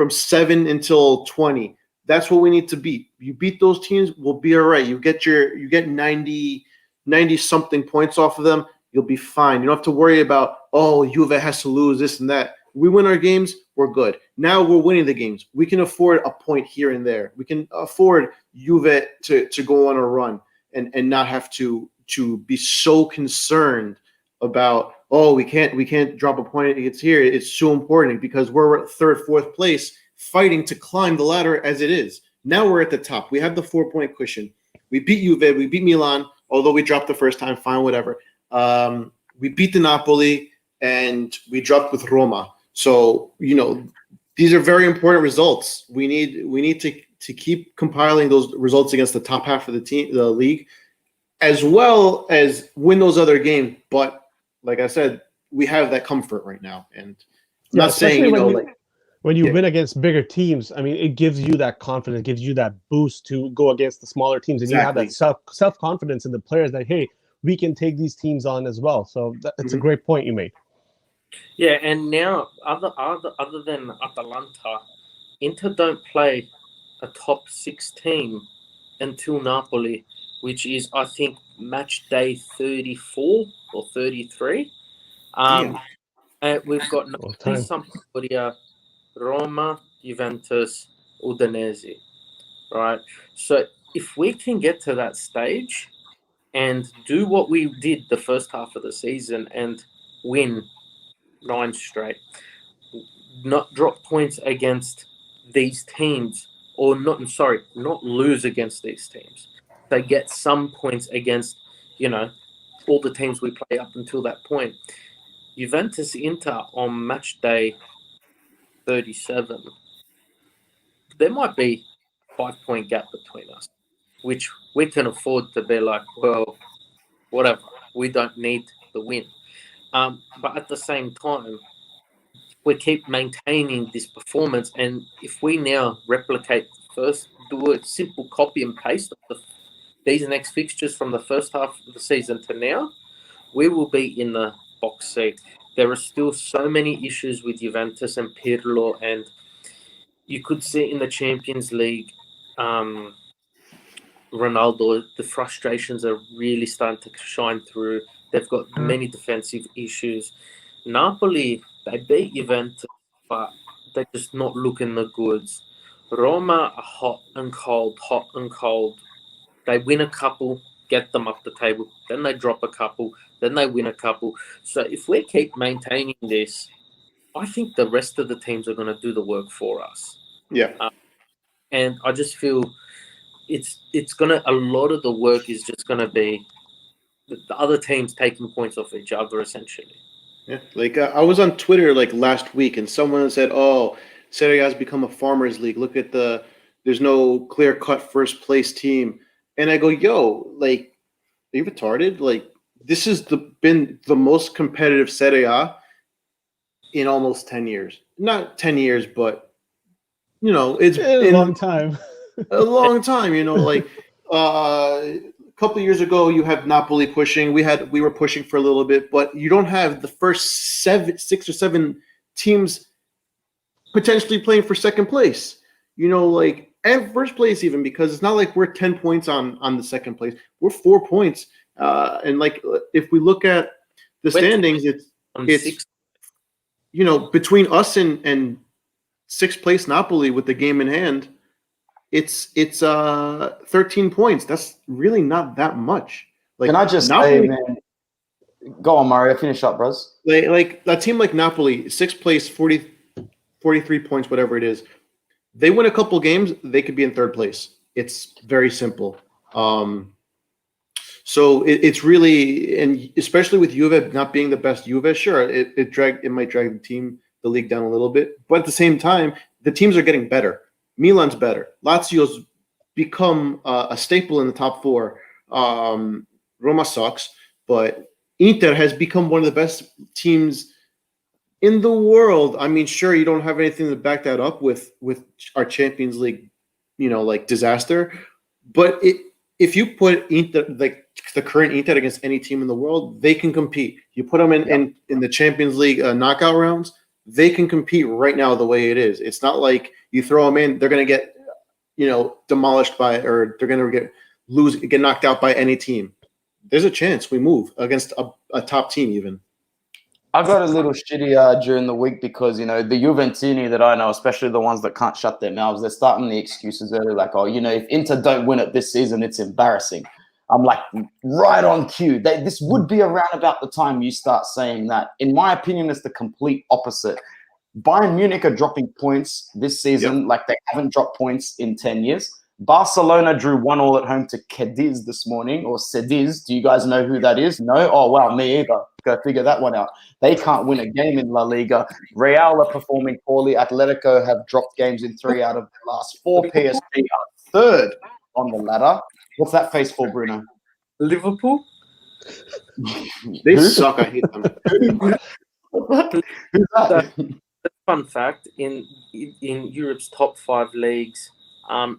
7 until 20. That's what we need to beat. You beat those teams, we'll be all right. You get 90 something points off of them, you'll be fine. You don't have to worry about, Juve has to lose this and that. We win our games, we're good. Now we're winning the games. We can afford a point here and there. We can afford Juve to go on a run and not have to be so concerned about, we can't drop a point against here. It's so important because we're at third, fourth place fighting to climb the ladder as it is. Now we're at the top. We have the 4-point cushion. We beat Juve, we beat Milan, although we dropped the first time, fine, whatever. We beat the Napoli and we dropped with Roma. So, these are very important results. We need to keep compiling those results against the top half of the league, as well as win those other games. But like I said, we have that comfort right now. And I'm not saying, when you win against bigger teams, I mean, it gives you that confidence, gives you that boost to go against the smaller teams. And exactly. You have that self-confidence in the players that, hey, we can take these teams on as well. So it's a great point you made. Yeah, and now other than Atalanta, Inter don't play a top 6 team until Napoli, which is, I think, match day 34 or 33. And we've got Napoli, Sampdoria, Roma, Juventus, Udinese, right? So if we can get to that stage and do what we did the first half of the season and win 9 straight, not drop points against these teams, or not lose against these teams. They get some points against, all the teams we play up until that point. Juventus Inter on match day 37, there might be a 5-point gap between us, which we can afford to be like, well, whatever, we don't need the win. But at the same time, we keep maintaining this performance, and if we now replicate do a simple copy and paste of these next fixtures from the first half of the season to now, we will be in the box seat. There are still so many issues with Juventus and Pirlo, and you could see in the Champions League, Ronaldo, the frustrations are really starting to shine through. They've got many defensive issues. Napoli, they beat Juventus, but they're just not looking the goods. Roma are hot and cold. They win a couple, get them up the table. Then they drop a couple. Then they win a couple. So if we keep maintaining this, I think the rest of the teams are going to do the work for us. Yeah. And I just feel it's going to, a lot of the work is just going to be the other teams taking points off each other, essentially. Yeah, I was on Twitter last week, and someone said, Serie A has become a farmers league. Look at there's no clear-cut first-place team. And I go, are you retarded? This has been the most competitive Serie A in almost 10 years. Not 10 years, but it's a been long time. a long time. Like a couple of years ago, you have Napoli pushing. We were pushing for a little bit, but you don't have the first 6 or 7 teams potentially playing for second place. And first place even, because it's not like we're 10 points on the second place. We're 4 points. And like if we look at the standings, it's between us and 6th place Napoli with the game in hand, it's 13 points. That's really not that much. Like, can I just Napoli, say, man? Go on, Mario. Finish up, bros. Like a team like Napoli, 6th place, 43 points, whatever it is. They win a couple games, they could be in 3rd place. It's very simple. So it's really, and especially with Juve not being the best Juve, sure, it might drag the league down a little bit. But at the same time, the teams are getting better. Milan's better. Lazio's become a staple in the top 4. Roma sucks, but Inter has become one of the best teams in the world. I mean, sure, you don't have anything to back that up with our Champions League, like disaster. But if you put Inter, like the current Inter, against any team in the world, they can compete. You put them in the Champions League knockout rounds, they can compete right now the way it is. It's not like you throw them in, they're going to get, demolished by, or they're going to get knocked out by any team. There's a chance we move against a top team even. I got a little shitty during the week because, the Juventini that I know, especially the ones that can't shut their mouths, they're starting the excuses early, like, if Inter don't win it this season, it's embarrassing. I'm like, right on cue. This would be around about the time you start saying that. In my opinion, it's the complete opposite. Bayern Munich are dropping points this season like they haven't dropped points in 10 years. Barcelona drew 1-1 at home to Cadiz this morning, or Cadiz. Do you guys know who that is? No? Oh, wow, me either. Go figure that one out. They can't win a game in La Liga. Real are performing poorly. Atletico have dropped games in 3 out of the last 4. PSG are 3rd on the ladder. What's that face for, Bruno? Liverpool? They suck. I hate them. Who's that? Fun fact, in Europe's top 5 leagues,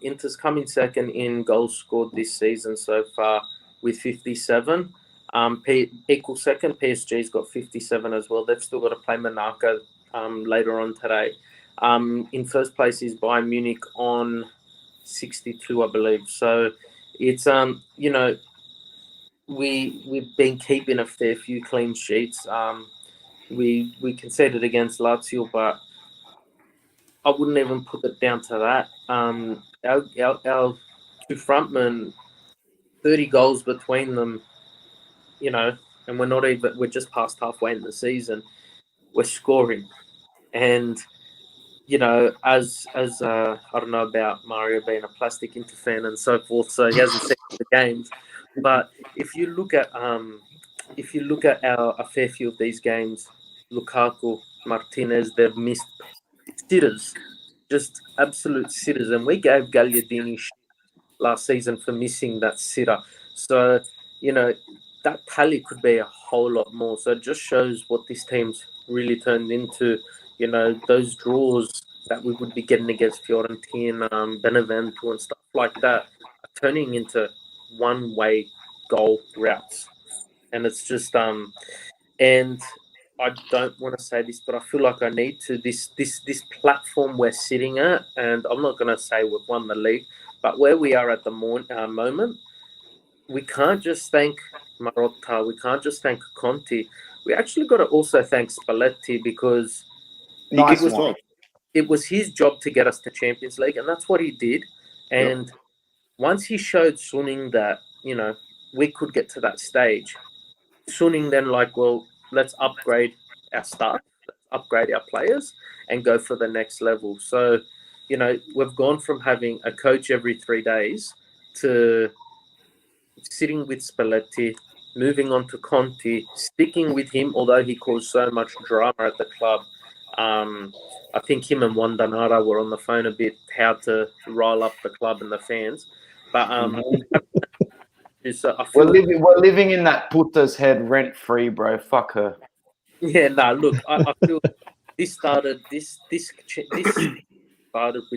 Inter's coming second in goals scored this season so far with 57. Equal second, PSG's got 57 as well. They've still got to play Monaco later on today. In first place is Bayern Munich on 62, I believe. So it's we've been keeping a fair few clean sheets. We conceded against Lazio, but I wouldn't even put it down to that. Our 2 frontmen, 30 goals between them, and we're just past halfway in the season. We're scoring. And, as I don't know about Mario being a plastic Inter fan and so forth, so he hasn't seen the games. But if you look at a fair few of these games, Lukaku, Martinez, they've missed sitters, just absolute sitters. And we gave Gagliardini shit last season for missing that sitter. So, that tally could be a whole lot more. So it just shows what this team's really turned into. Those draws that we would be getting against Fiorentina, Benevento and stuff like that are turning into one-way goal routes. And it's just and I don't want to say this, but I feel like I need to. This platform we're sitting at, and I'm not going to say we've won the league, but where we are at the moment, we can't just thank Marotta. We can't just thank Conte. We actually got to also thank Spalletti, because it was his job to get us to Champions League, and that's what he did. And once he showed Suning that, we could get to that stage, Suning then let's upgrade our staff, let's upgrade our players, and go for the next level. So, we've gone from having a coach every 3 days to sitting with Spalletti, moving on to Conte, sticking with him, although he caused so much drama at the club. I think him and Wandanara were on the phone a bit, how to rile up the club and the fans. But we're living in that puta's head rent free, bro. Fuck her. Yeah, no. Look, I feel this started with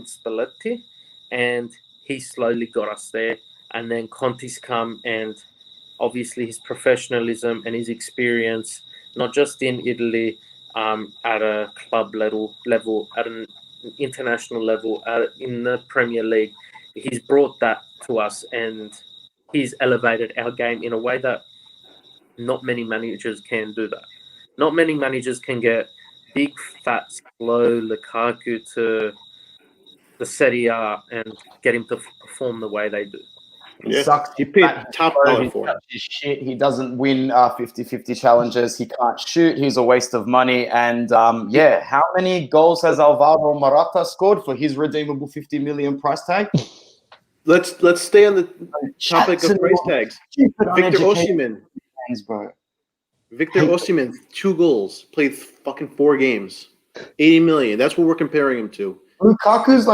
Spalletti, and he slowly got us there. And then Conte's come, and obviously his professionalism and his experience, not just in Italy, at a club level, at an international level, in the Premier League, he's brought that to us, and he's elevated our game in a way that not many managers can do that. Not many managers can get big, fat, slow Lukaku to the Serie A and get him to perform the way they do. He Yeah. sucks. He paid Back, top bro, dollar he for it. touches shit. He doesn't win 50-50 challenges. He can't shoot. He's a waste of money. And yeah, how many goals has Alvaro Morata scored for his redeemable 50 million price tag? Let's stay on the topic of price tags. Victor Osimhen. Bro. Victor Osimhen, 2 goals, played fucking 4 games, 80 million. That's what we're comparing him to. Lukaku's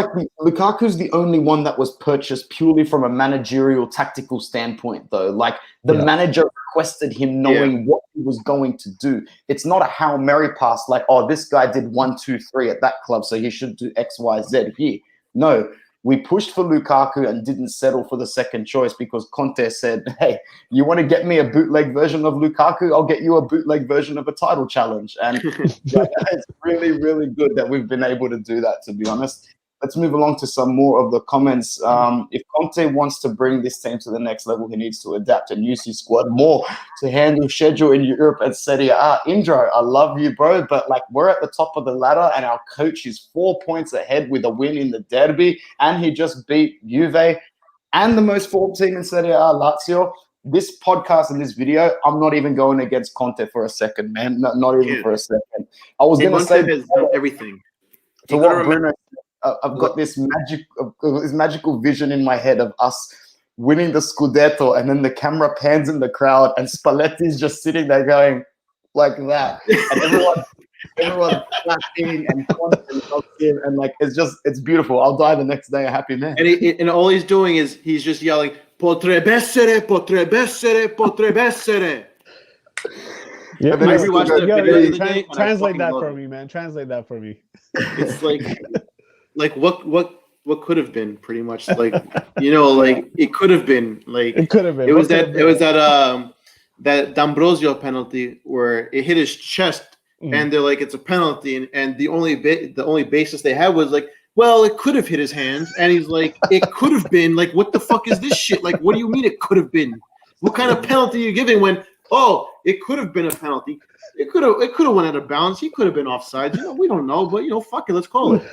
the only one that was purchased purely from a managerial tactical standpoint, though. Like the manager requested him knowing what he was going to do. It's not a Hail Mary pass like, oh, this guy did 1, 2, 3 at that club, so he should do X, Y, Z here. No. We pushed for Lukaku and didn't settle for the second choice because Conte said, hey, you want to get me a bootleg version of Lukaku? I'll get you a bootleg version of a title challenge. And it's really, really good that we've been able to do that, to be honest. Let's move along to some more of the comments. If Conte wants to bring this team to the next level, he needs to adapt and use his squad more to handle schedule in Europe and Serie A. Indro, I love you, bro, but like we're at the top of the ladder and our coach is 4 points ahead with a win in the derby, and he just beat Juve and the most formed team in Serie A, Lazio. This podcast and this video, I'm not even going against Conte for a second, man. Not even for a second. I was going to say has done everything. To what Bruno said, I've got this magical vision in my head of us winning the Scudetto, and then the camera pans in the crowd, and Spalletti's just sitting there going like that, and everyone clapping and him, and like it's beautiful. I'll die the next day a happy man. And all he's doing is he's just yelling, "Potrebbe essere, potrebbe essere, potrebbe essere." Yeah, I rewatched that video the other day, and I translate fucking that love for it. me, man. Translate that for me. It's like what could have been, pretty much, like, you know, like it could have been, like It could have been. it was that D'Ambrosio penalty where it hit his chest, and they're like, it's a penalty, and the only basis they had was like, well, it could have hit his hand, and he's like, it could have been, like, what the fuck is this shit? Like, what do you mean it could have been? What kind of penalty are you giving when, oh, it could have been a penalty? It could have went out of bounds. He could have been offside. You know, we don't know, but you know, fuck it, let's call it.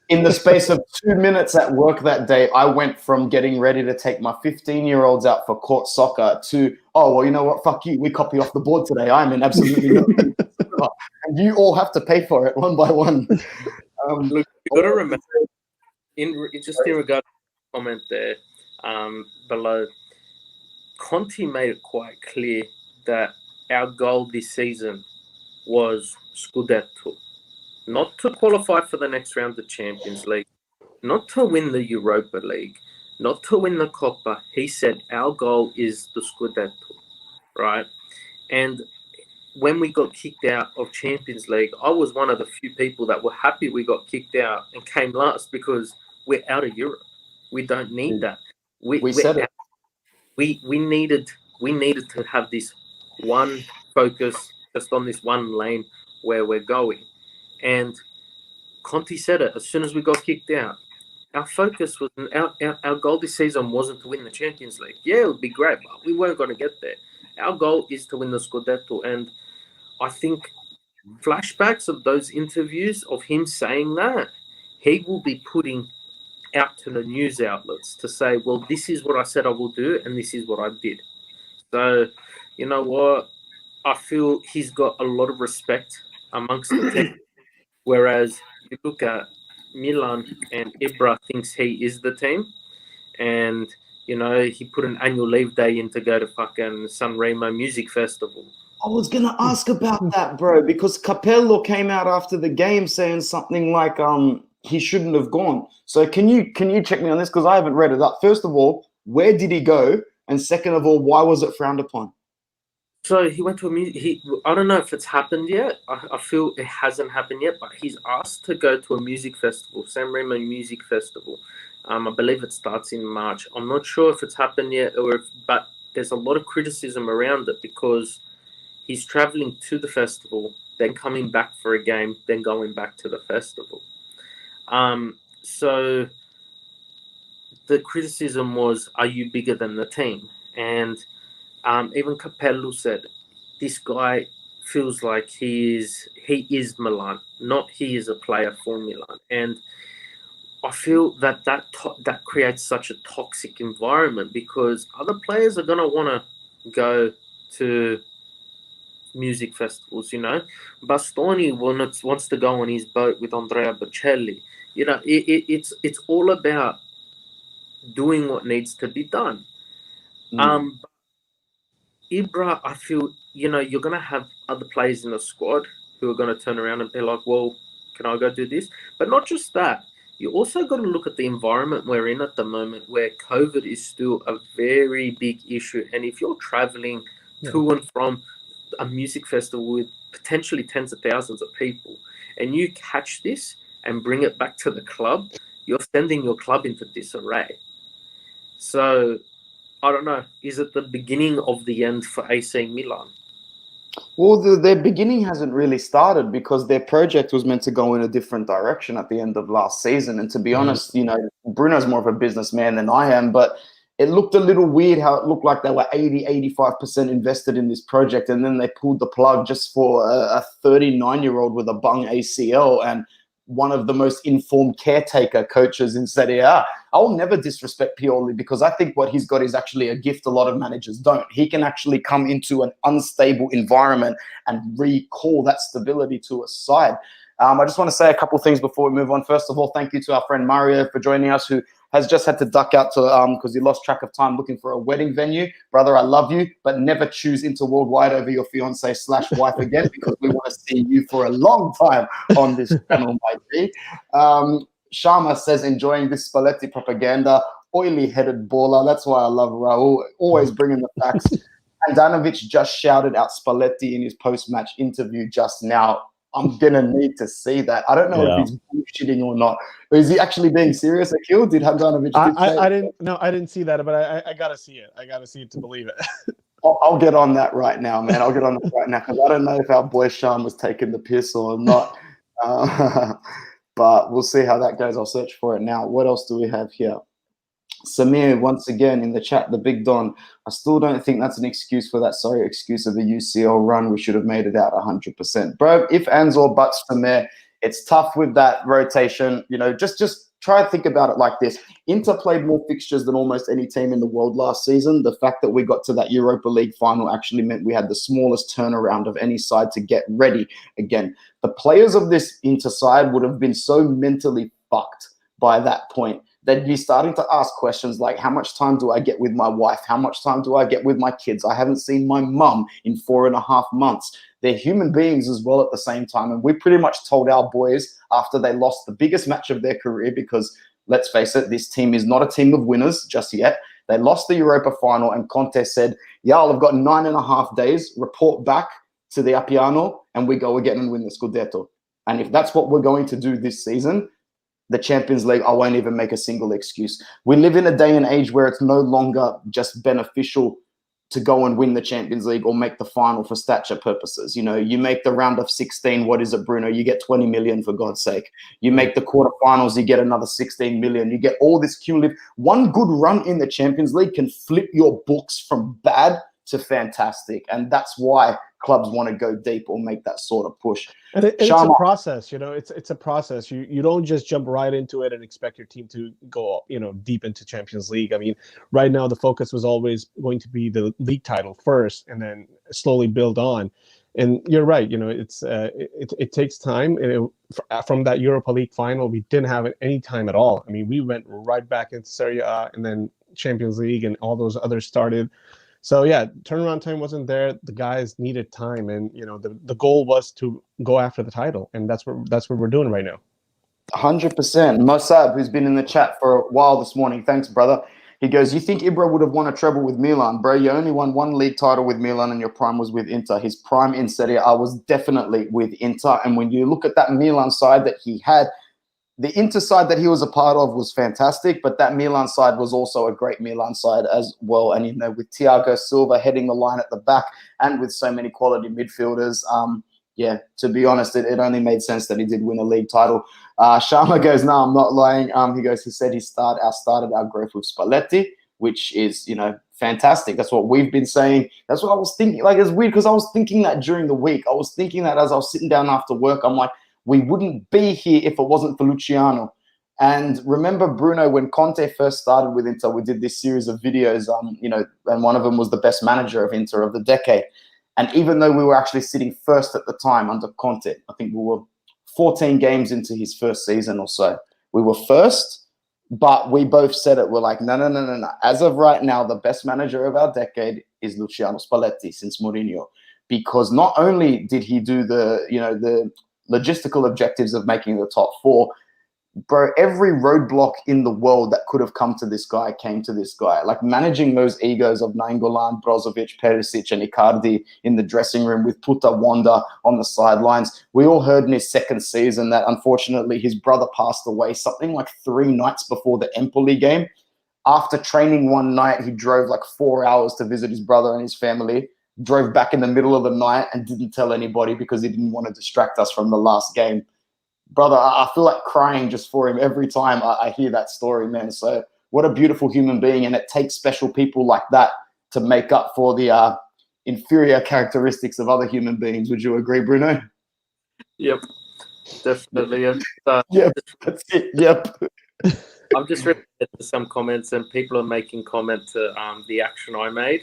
In the space of 2 minutes at work that day, I went from getting ready to take my 15-year-olds out for court soccer to, oh, well, you know what? Fuck you. We copy off the board today. I'm in absolutely nothing. And you all have to pay for it one by one. Look, you got to remember, in regard to the comment there below, Conte made it quite clear that our goal this season was Scudetto. Not to qualify for the next round of Champions League, not to win the Europa League, not to win the Coppa. He said our goal is the Scudetto, right? And when we got kicked out of Champions League, I was one of the few people that were happy we got kicked out and came last because we're out of Europe. We don't need that. We said it. We needed to have this one focus just on this one lane where we're going. And Conte said it as soon as we got kicked out. Our focus was our goal this season wasn't to win the Champions League. Yeah, it would be great, but we weren't going to get there. Our goal is to win the Scudetto. And I think flashbacks of those interviews of him saying that, he will be putting out to the news outlets to say, well, this is what I said I will do, and this is what I did. So, you know what? I feel he's got a lot of respect amongst the team. Whereas you look at Milan and Ibra thinks he is the team, and you know he put an annual leave day in to go to fucking Sanremo Music Festival. I was gonna ask about that, bro, because Capello came out after the game saying something like he shouldn't have gone. So can you check me on this, because I haven't read it up. First of all, where did he go? And second of all, why was it frowned upon? So he went to a music. I don't know if it's happened yet. I feel it hasn't happened yet, but he's asked to go to a music festival, San Remo Music Festival. I believe it starts in March. I'm not sure if it's happened yet, but there's a lot of criticism around it because he's traveling to the festival, then coming back for a game, then going back to the festival. So the criticism was, "Are you bigger than the team?" And even Capello said, "This guy feels like he is Milan, not he is a player for Milan." And I feel that creates such a toxic environment because other players are gonna want to go to music festivals. Bastoni wants to go on his boat with Andrea Bocelli. It's all about doing what needs to be done. Ibra, I feel, you're going to have other players in the squad who are going to turn around and be like, well, can I go do this? But not just that. You also got to look at the environment we're in at the moment where COVID is still a very big issue. And if you're traveling to and from a music festival with potentially tens of thousands of people and you catch this and bring it back to the club, you're sending your club into disarray. So I don't know. Is it the beginning of the end for AC Milan? Well, their beginning hasn't really started because their project was meant to go in a different direction at the end of last season. And to be honest, Bruno's more of a businessman than I am, but it looked a little weird how it looked like they were 85% invested in this project. And then they pulled the plug just for a 39-year-old with a bung ACL and one of the most informed caretaker coaches in Serie A. I'll never disrespect Pioli because I think what he's got is actually a gift a lot of managers don't. He can actually come into an unstable environment and recall that stability to a side. I just want to say a couple of things before we move on. First of all, thank you to our friend Mario for joining us, who has just had to duck out to because he lost track of time looking for a wedding venue. Brother, I love you, but never choose Interworldwide over your fiance/wife again because we want to see you for a long time on this channel, my G. Sharma says, enjoying this Spalletti propaganda, oily-headed baller. That's why I love Raul, always bringing the facts. Handanovic just shouted out Spalletti in his post-match interview just now. I'm going to need to see that. I don't know if he's bullshitting or not. Or is he actually being serious, Akil? Did Handanovic I didn't see that, but I got to see it. I got to see it to believe it. I'll get on that right now, man. I'll get on that right now because I don't know if our boy Sean was taking the piss or not. But we'll see how that goes. I'll search for it now. What else do we have here? Samir, once again, in the chat, the big Don. I still don't think that's an excuse for that sorry excuse of the UCL run. We should have made it out 100%. Bro, if ands or buts, Samir, it's tough with that rotation. Just try to think about it like this. Inter played more fixtures than almost any team in the world last season. The fact that we got to that Europa League final actually meant we had the smallest turnaround of any side to get ready again. The players of this Inter side would have been so mentally fucked by that point. They'd be starting to ask questions like, how much time do I get with my wife? How much time do I get with my kids? I haven't seen my mum in 4.5 months. They're human beings as well at the same time. And we pretty much told our boys after they lost the biggest match of their career, because let's face it, this team is not a team of winners just yet. They lost the Europa final and Conte said, y'all have got 9.5 days, report back to the Appiano and we go again and win the Scudetto. And if that's what we're going to do this season, the Champions League, I won't even make a single excuse. We live in a day and age where it's no longer just beneficial to go and win the Champions League or make the final for stature purposes. You make the round of 16, what is it, Bruno? You get 20 million, for God's sake. You make the quarterfinals, you get another 16 million. You get all this cumulative. One good run in the Champions League can flip your books from bad to fantastic. And that's why clubs want to go deep or make that sort of push. And it's a process, it's a process. You don't just jump right into it and expect your team to go, deep into Champions League. I mean, right now the focus was always going to be the league title first and then slowly build on. And you're right, it takes time. And from that Europa League final, we didn't have any time at all. I mean, we went right back into Serie A and then Champions League and all those others started. So yeah, turnaround time wasn't there. The guys needed time, and the goal was to go after the title, and that's what we're doing right now. 100%. Mossab, who's been in the chat for a while this morning, thanks, brother. He goes, you think Ibra would have won a treble with Milan? Bro, you only won one league title with Milan and your prime was with Inter. His prime in Serie A was definitely with Inter. And when you look at that Milan side that he had, the Inter side that he was a part of was fantastic, but that Milan side was also a great Milan side as well. And, with Thiago Silva heading the line at the back and with so many quality midfielders, to be honest, it only made sense that he did win a league title. Sharma goes, no, I'm not lying. He said he started our growth with Spalletti, which is, fantastic. That's what we've been saying. That's what I was thinking. Like, it's weird because I was thinking that during the week. I was thinking that as I was sitting down after work. I'm like, we wouldn't be here if it wasn't for Luciano. And remember, Bruno, when Conte first started with Inter, we did this series of videos, and one of them was the best manager of Inter of the decade. And even though we were actually sitting first at the time under Conte, I think we were 14 games into his first season or so. We were first, but we both said it. We're like, no. As of right now, the best manager of our decade is Luciano Spalletti since Mourinho. Because not only did he do the logistical objectives of making the top four, bro, every roadblock in the world that could have come to this guy came to this guy. Like managing those egos of Nainggolan, Brozovic, Perisic, and Icardi in the dressing room with Puta Wanda on the sidelines. We all heard in his second season that unfortunately his brother passed away something like 3 nights before the Empoli game. After training one night, he drove like 4 hours to visit his brother and his family, drove back in the middle of the night and didn't tell anybody because he didn't want to distract us from the last game. Brother, I feel like crying just for him every time I hear that story, man. So what a beautiful human being. And it takes special people like that to make up for the inferior characteristics of other human beings. Would you agree, Bruno? Yep, definitely. Yep, that's it. Yep. I've just read some comments and people are making comment to the action I made.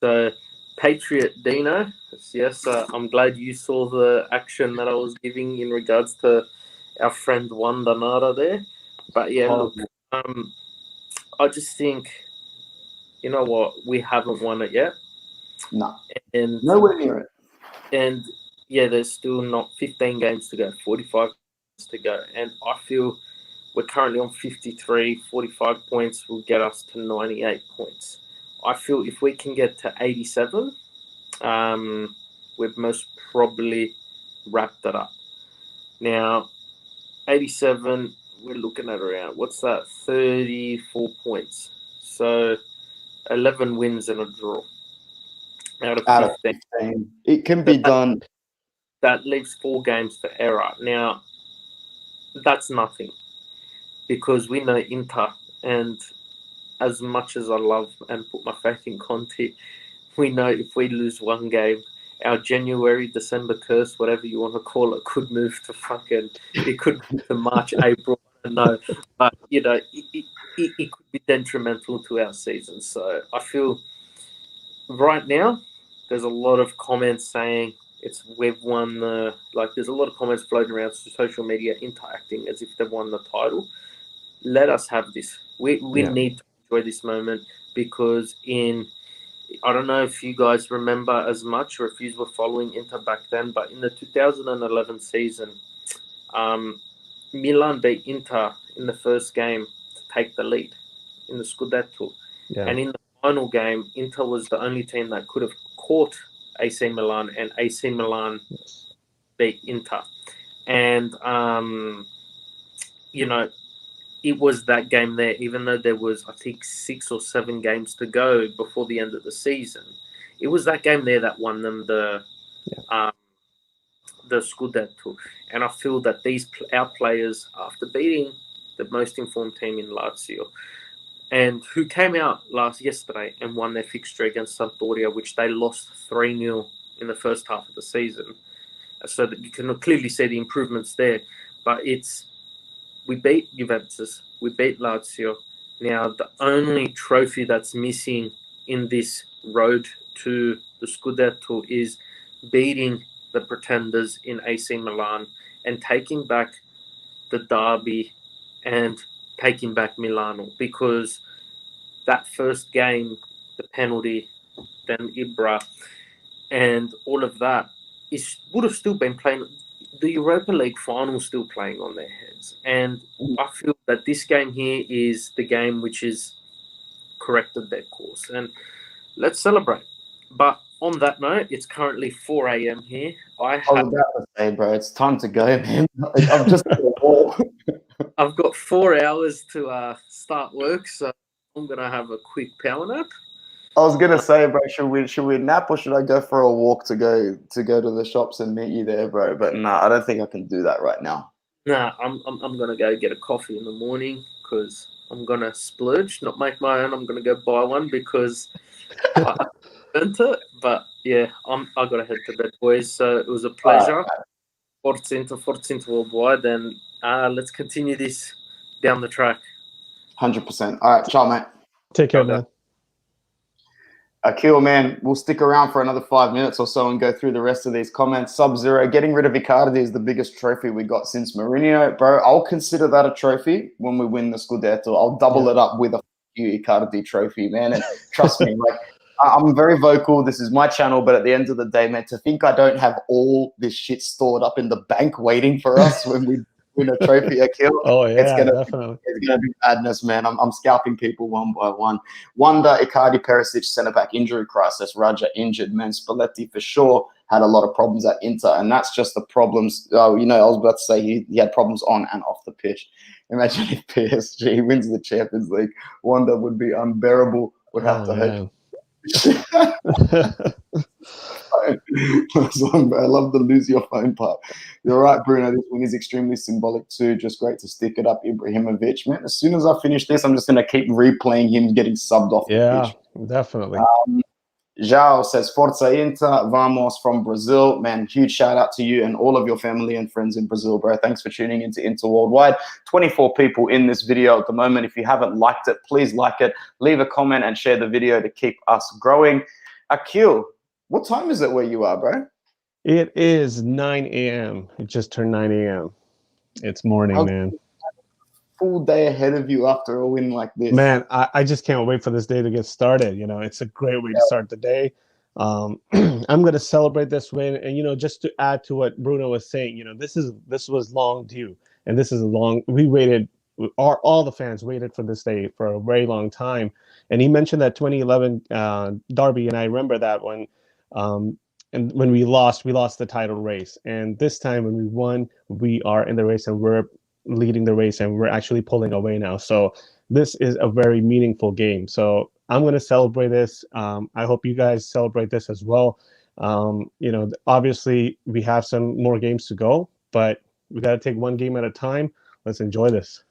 So Patriot Dino, yes, I'm glad you saw the action that I was giving in regards to our friend Juan Donata there. But yeah, look, I just think, you know what, we haven't won it yet. No, and nowhere near it. And yeah, there's still not 15 games to go, 45 games to go. And I feel we're currently on 53, 45 points will get us to 98 points. I feel if we can get to 87, we've most probably wrapped it up. Now, 87, we're looking at around, what's that, 34 points. So 11 wins and a draw out of 15. It can be done. That leaves 4 games for error. Now, that's nothing because we know Inter, and as much as I love and put my faith in Conte, we know if we lose one game, our January, December curse, whatever you want to call it, could move to it could move to March, April, I don't know. But, it could be detrimental to our season. So I feel right now, there's a lot of comments saying we've won there's a lot of comments floating around social media interacting as if they've won the title. Let us have this. We need to enjoy this moment because I don't know if you guys remember as much or if you were following Inter back then, but in the 2011 season, Milan beat Inter in the first game to take the lead in the Scudetto. Yeah. And in the final game, Inter was the only team that could have caught AC Milan, and AC Milan beat Inter. And, it was that game there, even though there was, I think, 6 or 7 games to go before the end of the season. It was that game there that won them the Scudetto. And I feel that our players, after beating the most informed team in Lazio, and who came out yesterday and won their fixture against Sampdoria, which they lost 3-0 in the first half of the season. So that you can clearly see the improvements there. But we beat Juventus, we beat Lazio. Now, the only trophy that's missing in this road to the Scudetto is beating the pretenders in AC Milan and taking back the derby and taking back Milano, because that first game, the penalty, then Ibra, and all of that would have still been playing. The Europa League final still playing on their heads. And I feel that this game here is the game which is corrected their course, and let's celebrate. But on that note, it's currently 4 a.m. here. I was about to say, bro, it's time to go, man. I'm just I've got 4 hours to start work, so I'm gonna have a quick power nap. I was gonna say, bro, should we nap or should I go for a walk to go to the shops and meet you there, bro? But nah, I don't think I can do that right now. Nah, I'm gonna go get a coffee in the morning because I'm gonna splurge, not make my own. I'm gonna go buy one because I earned it. But yeah, I gotta head to bed, boys. So it was a pleasure. Forza worldwide, and let's continue this down the track. 100%. All right, ciao, mate. Take care, man. Akil, man, we'll stick around for another 5 minutes or so and go through the rest of these comments. Sub-Zero, getting rid of Icardi is the biggest trophy we got since Mourinho. Bro, I'll consider that a trophy when we win the Scudetto. I'll double it up with a Icardi trophy, man. And trust me, like, I'm very vocal. This is my channel, but at the end of the day, man, to think I don't have all this shit stored up in the bank waiting for us when we win a trophy, Akil. Oh yeah, it's gonna be madness, man. I'm scalping people one by one. Wonder, Icardi, Perisic, centre back injury crisis. Raja injured, man. Spalletti for sure had a lot of problems at Inter, and that's just the problems. Oh, you know, I was about to say he had problems on and off the pitch. Imagine if PSG wins the Champions League. Wonder would be unbearable. Would have to hurt. I love the lose your phone part. You're right, Bruno. This wing is extremely symbolic too. Just great to stick it up, Ibrahimovic. Man, as soon as I finish this, I'm just going to keep replaying him getting subbed off the pitch. Definitely. João says, Forza Inter, vamos from Brazil. Man, huge shout out to you and all of your family and friends in Brazil, bro. Thanks for tuning into Inter Worldwide. 24 people in this video at the moment. If you haven't liked it, please like it. Leave a comment and share the video to keep us growing. Akil, what time is it where you are, bro? It is 9 a.m. It just turned 9 a.m. It's morning, man. Full day ahead of you after a win like this. Man, I just can't wait for this day to get started. You know, it's a great way to start the day. I'm going to celebrate this win. And, you know, just to add to what Bruno was saying, you know, this was long due. And this is we waited, all the fans waited for this day for a very long time. And he mentioned that 2011 derby. And I remember that when we lost the title race. And this time when we won, we are in the race and we're leading the race and we're actually pulling away now. So this is a very meaningful game. So I'm going to celebrate this. I hope you guys celebrate this as well. You know, obviously we have some more games to go, but we got to take one game at a time. Let's enjoy this.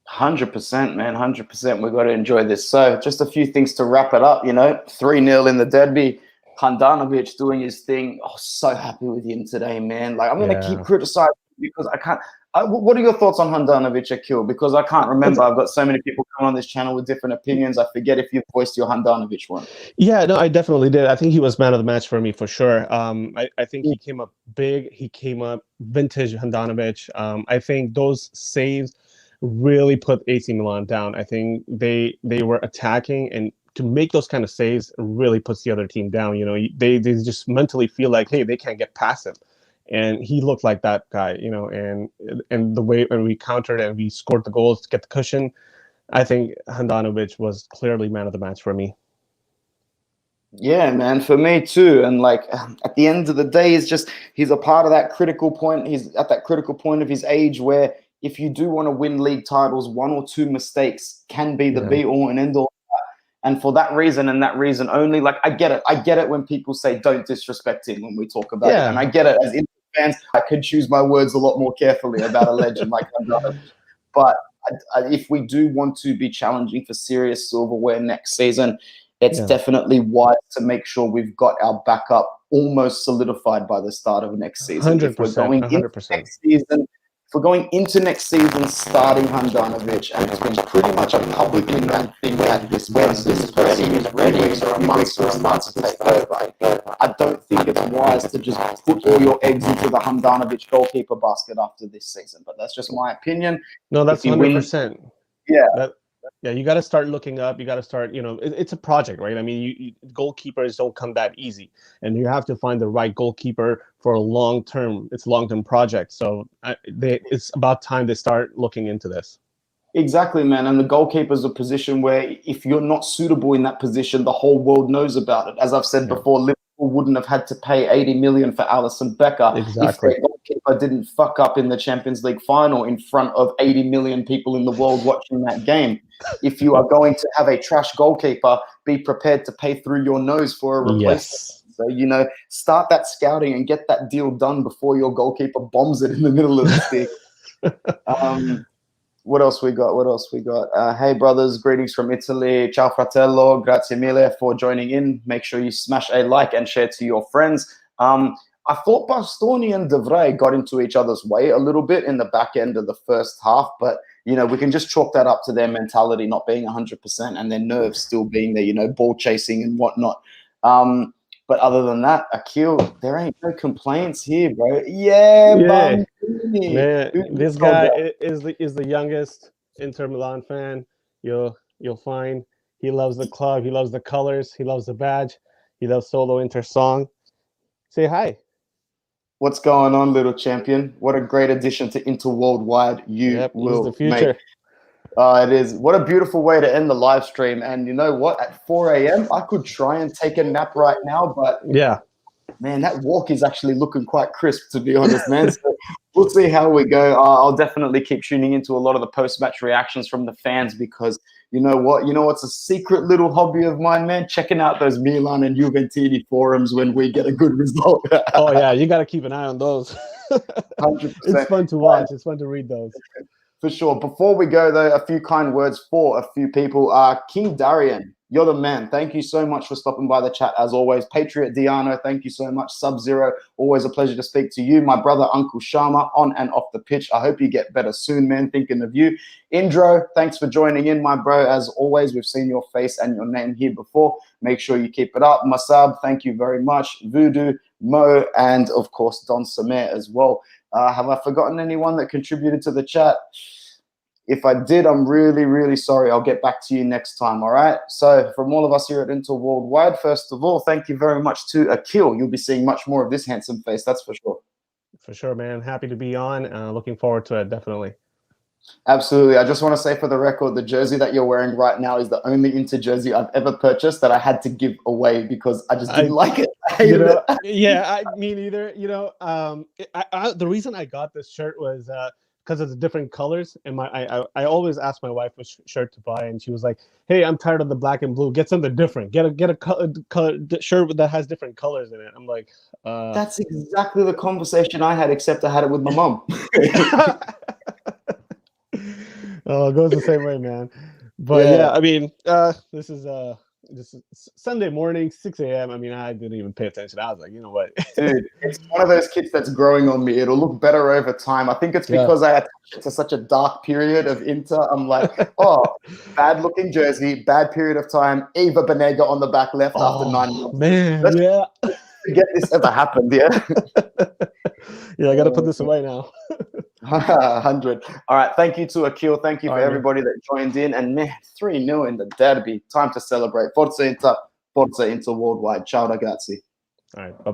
100%, man, 100%. We've got to enjoy this. So just a few things to wrap it up, you know, 3-0 in the derby. Handanovic doing his thing. Oh, so happy with him today, man. Like, I'm going to keep criticizing because I can't. What are your thoughts on Handanovic, Akil? Because I can't remember. I've got so many people come on this channel with different opinions. I forget if you voiced your Handanovic one. Yeah, no, I definitely did. I think he was man of the match for me for sure. I think he came up big. He came up vintage Handanovic. I think those saves really put AC Milan down. I think they were attacking, and to make those kind of saves really puts the other team down. You know, they just mentally feel like, hey, they can't get past him. And he looked like that guy, you know, and the way when we countered and we scored the goals to get the cushion, I think Handanovic was clearly man of the match for me. Yeah, man, for me too. And like at the end of the day, he's a part of that critical point. He's at that critical point of his age where if you do want to win league titles, 1 or 2 mistakes can be the be all and end all. And for that reason and that reason only, like I get it. I get it when people say don't disrespect him when we talk about it. And I get it as Inter fans. I could choose my words a lot more carefully about a legend like Handanovic. But if we do want to be challenging for serious silverware next season, it's definitely wise to make sure we've got our backup almost solidified by the start of next season. 100%, if we're going 100%. into next season, if we're going into next season starting Handanovic, and it's been pretty much a publicly known thing that this person is ready for a month to take over. I don't think it's wise to just put all your eggs into the Handanovic goalkeeper basket after this season. But that's just my opinion. No, that's 100%. Yeah. You got to start looking up. You got to start, you know, it's a project, right? I mean, goalkeepers don't come that easy, and you have to find the right goalkeeper for a long-term. It's a long-term project. So it's about time they start looking into this. Exactly, man. And the goalkeeper is a position where if you're not suitable in that position, the whole world knows about it. As I've said before, Liverpool wouldn't have had to pay 80 million for Alisson Becker if their goalkeeper didn't fuck up in the Champions League final in front of 80 million people in the world watching that game. If you are going to have a trash goalkeeper, be prepared to pay through your nose for a replacement. Yes. So, start that scouting and get that deal done before your goalkeeper bombs it in the middle of the stick. What else we got? Hey, brothers, greetings from Italy. Ciao, fratello. Grazie mille for joining in. Make sure you smash a like and share to your friends. I thought Bastoni and De Vrij got into each other's way a little bit in the back end of the first half, but, we can just chalk that up to their mentality not being 100% and their nerves still being there, ball chasing and whatnot. But other than that, Akil, there ain't no complaints here, bro. Yeah. Man, this guy is the youngest Inter Milan fan you'll find. He loves the club. He loves the colors. He loves the badge. He loves Solo Inter song. Say hi. What's going on, little champion? What a great addition to Inter Worldwide you will the future. make. It is. What a beautiful way to end the live stream. And you know what? At 4 a.m., I could try and take a nap right now, but man, that walk is actually looking quite crisp, to be honest, man. So we'll see how we go. I'll definitely keep tuning into a lot of the post-match reactions from the fans because you know what? What's a secret little hobby of mine, man? Checking out those Milan and Juventini forums when we get a good result. Oh, yeah. You got to keep an eye on those. 100%. It's fun to watch. It's fun to read those. For sure. Before we go, though, a few kind words for a few people. King Darian, you're the man. Thank you so much for stopping by the chat, as always. Patriot Diano, thank you so much. Sub-Zero, always a pleasure to speak to you. My brother, Uncle Sharma, on and off the pitch. I hope you get better soon, man. Thinking of you. Indro, thanks for joining in, my bro. As always, we've seen your face and your name here before. Make sure you keep it up. Masab, thank you very much. Voodoo, Mo, and, of course, Don Samer as well. Have I forgotten anyone that contributed to the chat? If I did, I'm really, really sorry. I'll get back to you next time, all right? So from all of us here at Inter Worldwide, first of all, thank you very much to Akil. You'll be seeing much more of this handsome face, that's for sure. For sure, man. Happy to be on. Looking forward to it, definitely. Absolutely. I just want to say for the record, the jersey that you're wearing right now is the only Inter jersey I've ever purchased that I had to give away because I just didn't like it. I hated it. Yeah, me neither. The reason I got this shirt was because of the different colors. And I always ask my wife which shirt to buy, and she was like, "Hey, I'm tired of the black and blue. Get something different. Get a color shirt that has different colors in it." I'm like, that's exactly the conversation I had, except I had it with my mom. Oh, it goes the same way, man. But I mean, this is Sunday morning, 6 a.m. I mean, I didn't even pay attention. I was like, you know what? Dude, it's one of those kits that's growing on me. It'll look better over time. I think it's because I attached it to such a dark period of Inter. I'm like, bad looking jersey, bad period of time. Eva Banega on the back left after 9 months. Man, Let's forget this ever happened, yeah? Yeah, I got to put this away now. 100. All right, thank you to Akil. Thank you for everybody that joined in. And man, 3-0 in the derby. Time to celebrate. Forza Inter Worldwide. Ciao ragazzi. All right, bye-bye.